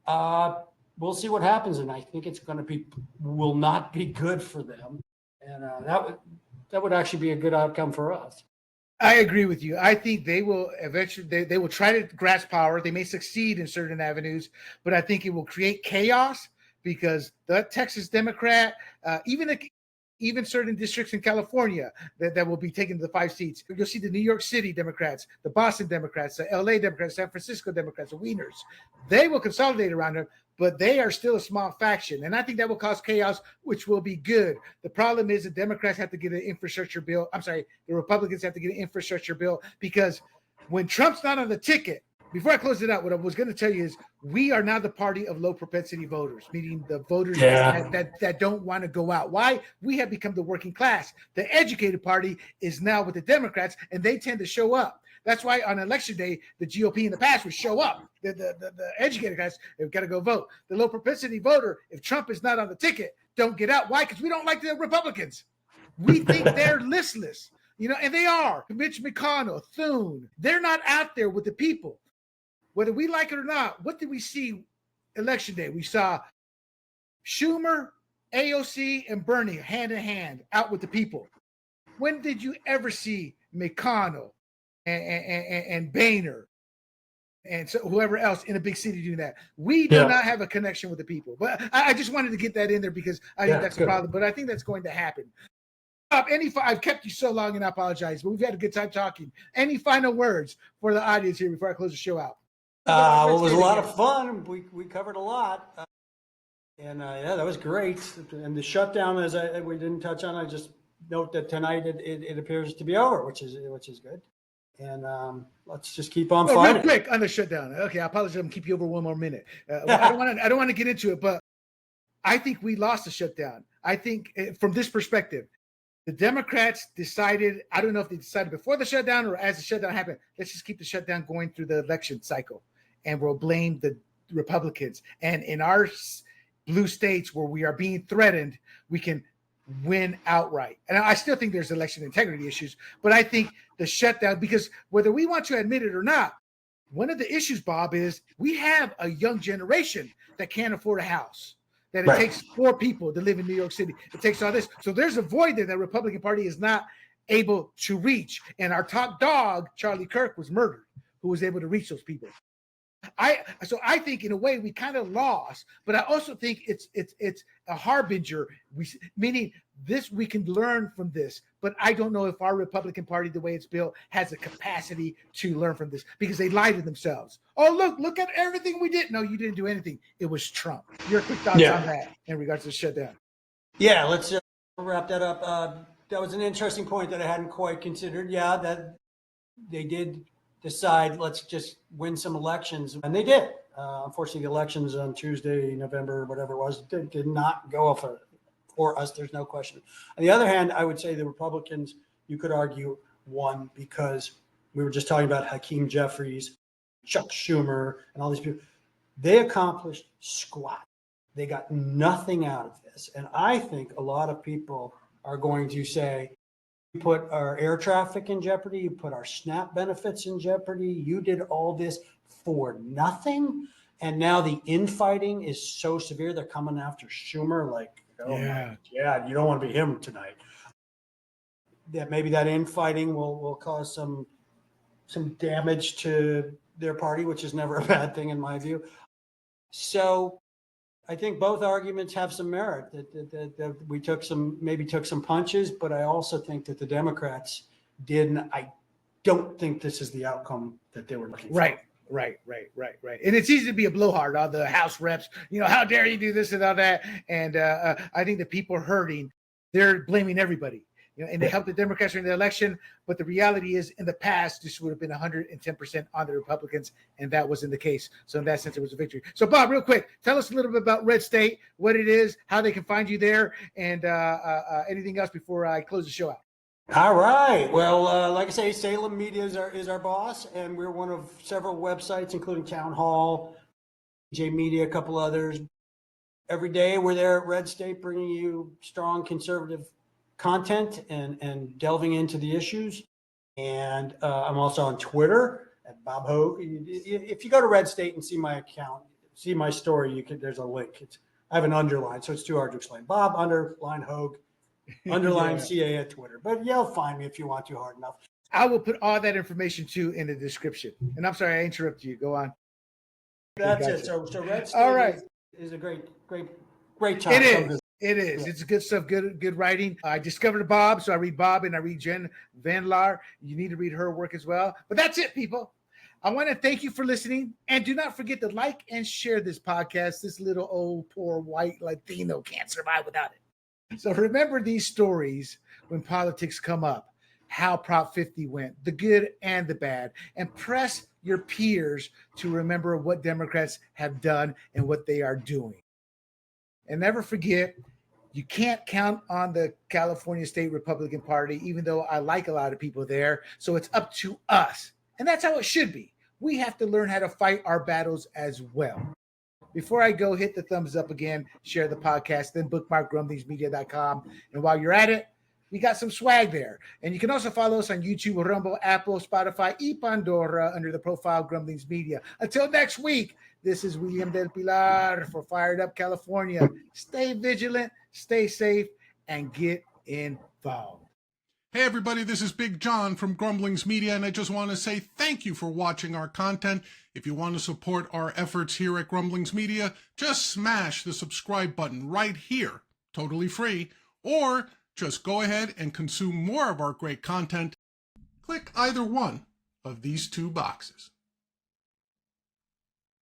B: we'll see what happens. And I think it's going to will not be good for them. And that would actually be a good outcome for us.
A: I agree with you. I think they will eventually, they will try to grasp power. They may succeed in certain avenues, but I think it will create chaos. Because the Texas Democrat, even even certain districts in California that will be taken to the 5 seats. You'll see the New York City Democrats, the Boston Democrats, the LA Democrats, San Francisco Democrats, the Wieners. They will consolidate around them, but they are still a small faction. And I think that will cause chaos, which will be good. The problem is the Democrats have to get an infrastructure bill. I'm sorry, the Republicans have to get an infrastructure bill, because when Trump's not on the ticket, before I close it out, what I was going to tell you is we are now the party of low propensity voters, meaning the voters that don't want to go out. Why? We have become the working class. The educated party is now with the Democrats, and they tend to show up. That's why on election day, the GOP in the past would show up. The educated guys have got to go vote. The low propensity voter, if Trump is not on the ticket, don't get out. Why? Because we don't like the Republicans. We think they're listless, and they are. Mitch McConnell, Thune, they're not out there with the people. Whether we like it or not, what did we see election day? We saw Schumer, AOC, and Bernie hand in hand out with the people. When did you ever see McConnell and Boehner and so whoever else in a big city doing that? We do not have a connection with the people. But I just wanted to get that in there because I think that's a problem. But I think that's going to happen. I've kept you so long, and I apologize, but we've had a good time talking. Any final words for the audience here before I close the show out?
B: Well, it was a lot of fun. We covered a lot, and that was great. And the shutdown, we didn't touch on, I just note that tonight it appears to be over, which is good. And let's just keep on fighting.
A: Real quick on the shutdown. Okay, I apologize. I'm gonna keep you over one more minute. I don't want to get into it, but I think we lost the shutdown. I think from this perspective, the Democrats decided, I don't know if they decided before the shutdown or as the shutdown happened, let's just keep the shutdown going through the election cycle, and we'll blame the Republicans. And in our blue states where we are being threatened, we can win outright. And I still think there's election integrity issues, but I think the shutdown, because whether we want to admit it or not, one of the issues, Bob, is we have a young generation that can't afford a house. That it takes 4 people to live in New York City. It takes all this. So there's a void there that the Republican Party is not able to reach. And our top dog, Charlie Kirk, was murdered, who was able to reach those people. So I think in a way we kind of lost, but I also think it's a harbinger. Meaning this, we can learn from this, but I don't know if our Republican Party, the way it's built, has the capacity to learn from this, because they lie to themselves. Oh, look at everything we did. No, you didn't do anything. It was Trump. Your quick thoughts on that in regards to the shutdown? Yeah,
B: let's wrap that up. That was an interesting point that I hadn't quite considered. Yeah, that they did decide, let's just win some elections. And they did. Unfortunately, the elections on Tuesday, November, whatever it was, did not go for us. There's no question. On the other hand, I would say the Republicans, you could argue, won because we were just talking about Hakeem Jeffries, Chuck Schumer, and all these people. They accomplished squat. They got nothing out of this. And I think a lot of people are going to say, you put our air traffic in jeopardy, you put our SNAP benefits in jeopardy, you did all this for nothing. And now the infighting is so severe, they're coming after Schumer like, you don't want to be him tonight. That maybe that infighting will cause some damage to their party, which is never a bad thing in my view. So I think both arguments have some merit. That we took some punches, but I also think that the Democrats did. And I don't think this is the outcome that they were looking for. Right.
A: And it's easy to be a blowhard on the House reps. How dare you do this and all that? And I think the people hurting, they're blaming everybody. And they helped the Democrats during the election. But the reality is, in the past, this would have been 110% on the Republicans, and that wasn't the case. So in that sense, it was a victory. So, Bob, real quick, tell us a little bit about RedState, what it is, how they can find you there, and anything else before I close the show out.
B: All right. Well, like I say, Salem Media is our boss, and we're one of several websites, including Town Hall, J Media, a couple others. Every day we're there at RedState bringing you strong conservative content and delving into the issues. And I'm also on Twitter at Bob Hoge. If you go to RedState and see my account, see my story, there's a link. I have an underline, so it's too hard to explain. Bob _ Hoge _ CA at Twitter. But you'll find me if you want to hard enough.
A: I will put all that information too in the description. And I'm sorry I interrupted you. Go on.
B: That's it. So RedState is a great time.
A: It is. It's good stuff. Good writing. I discovered Bob, so I read Bob and I read Jen Van Laar. You need to read her work as well. But that's it, people. I want to thank you for listening. And do not forget to like and share this podcast. This little old poor white Latino can't survive without it. So remember these stories when politics come up, how Prop 50 went, the good and the bad, and press your peers to remember what Democrats have done and what they are doing. And never forget, you can't count on the California State Republican Party, even though I like a lot of people there. So it's up to us. And that's how it should be. We have to learn how to fight our battles as well. Before I go, hit the thumbs up again, share the podcast, then bookmark grumblingsmedia.com. And while you're at it, we got some swag there. And you can also follow us on YouTube, Rumble, Apple, Spotify, y Pandora under the profile Grumblings Media. Until next week, this is William Del Pilar for Fired Up California. Stay vigilant, stay safe, and get involved.
C: Hey everybody, this is Big John from Grumblings Media, and I just want to say thank you for watching our content. If you want to support our efforts here at Grumblings Media, just smash the subscribe button right here, totally free, or just go ahead and consume more of our great content. Click either one of these two boxes.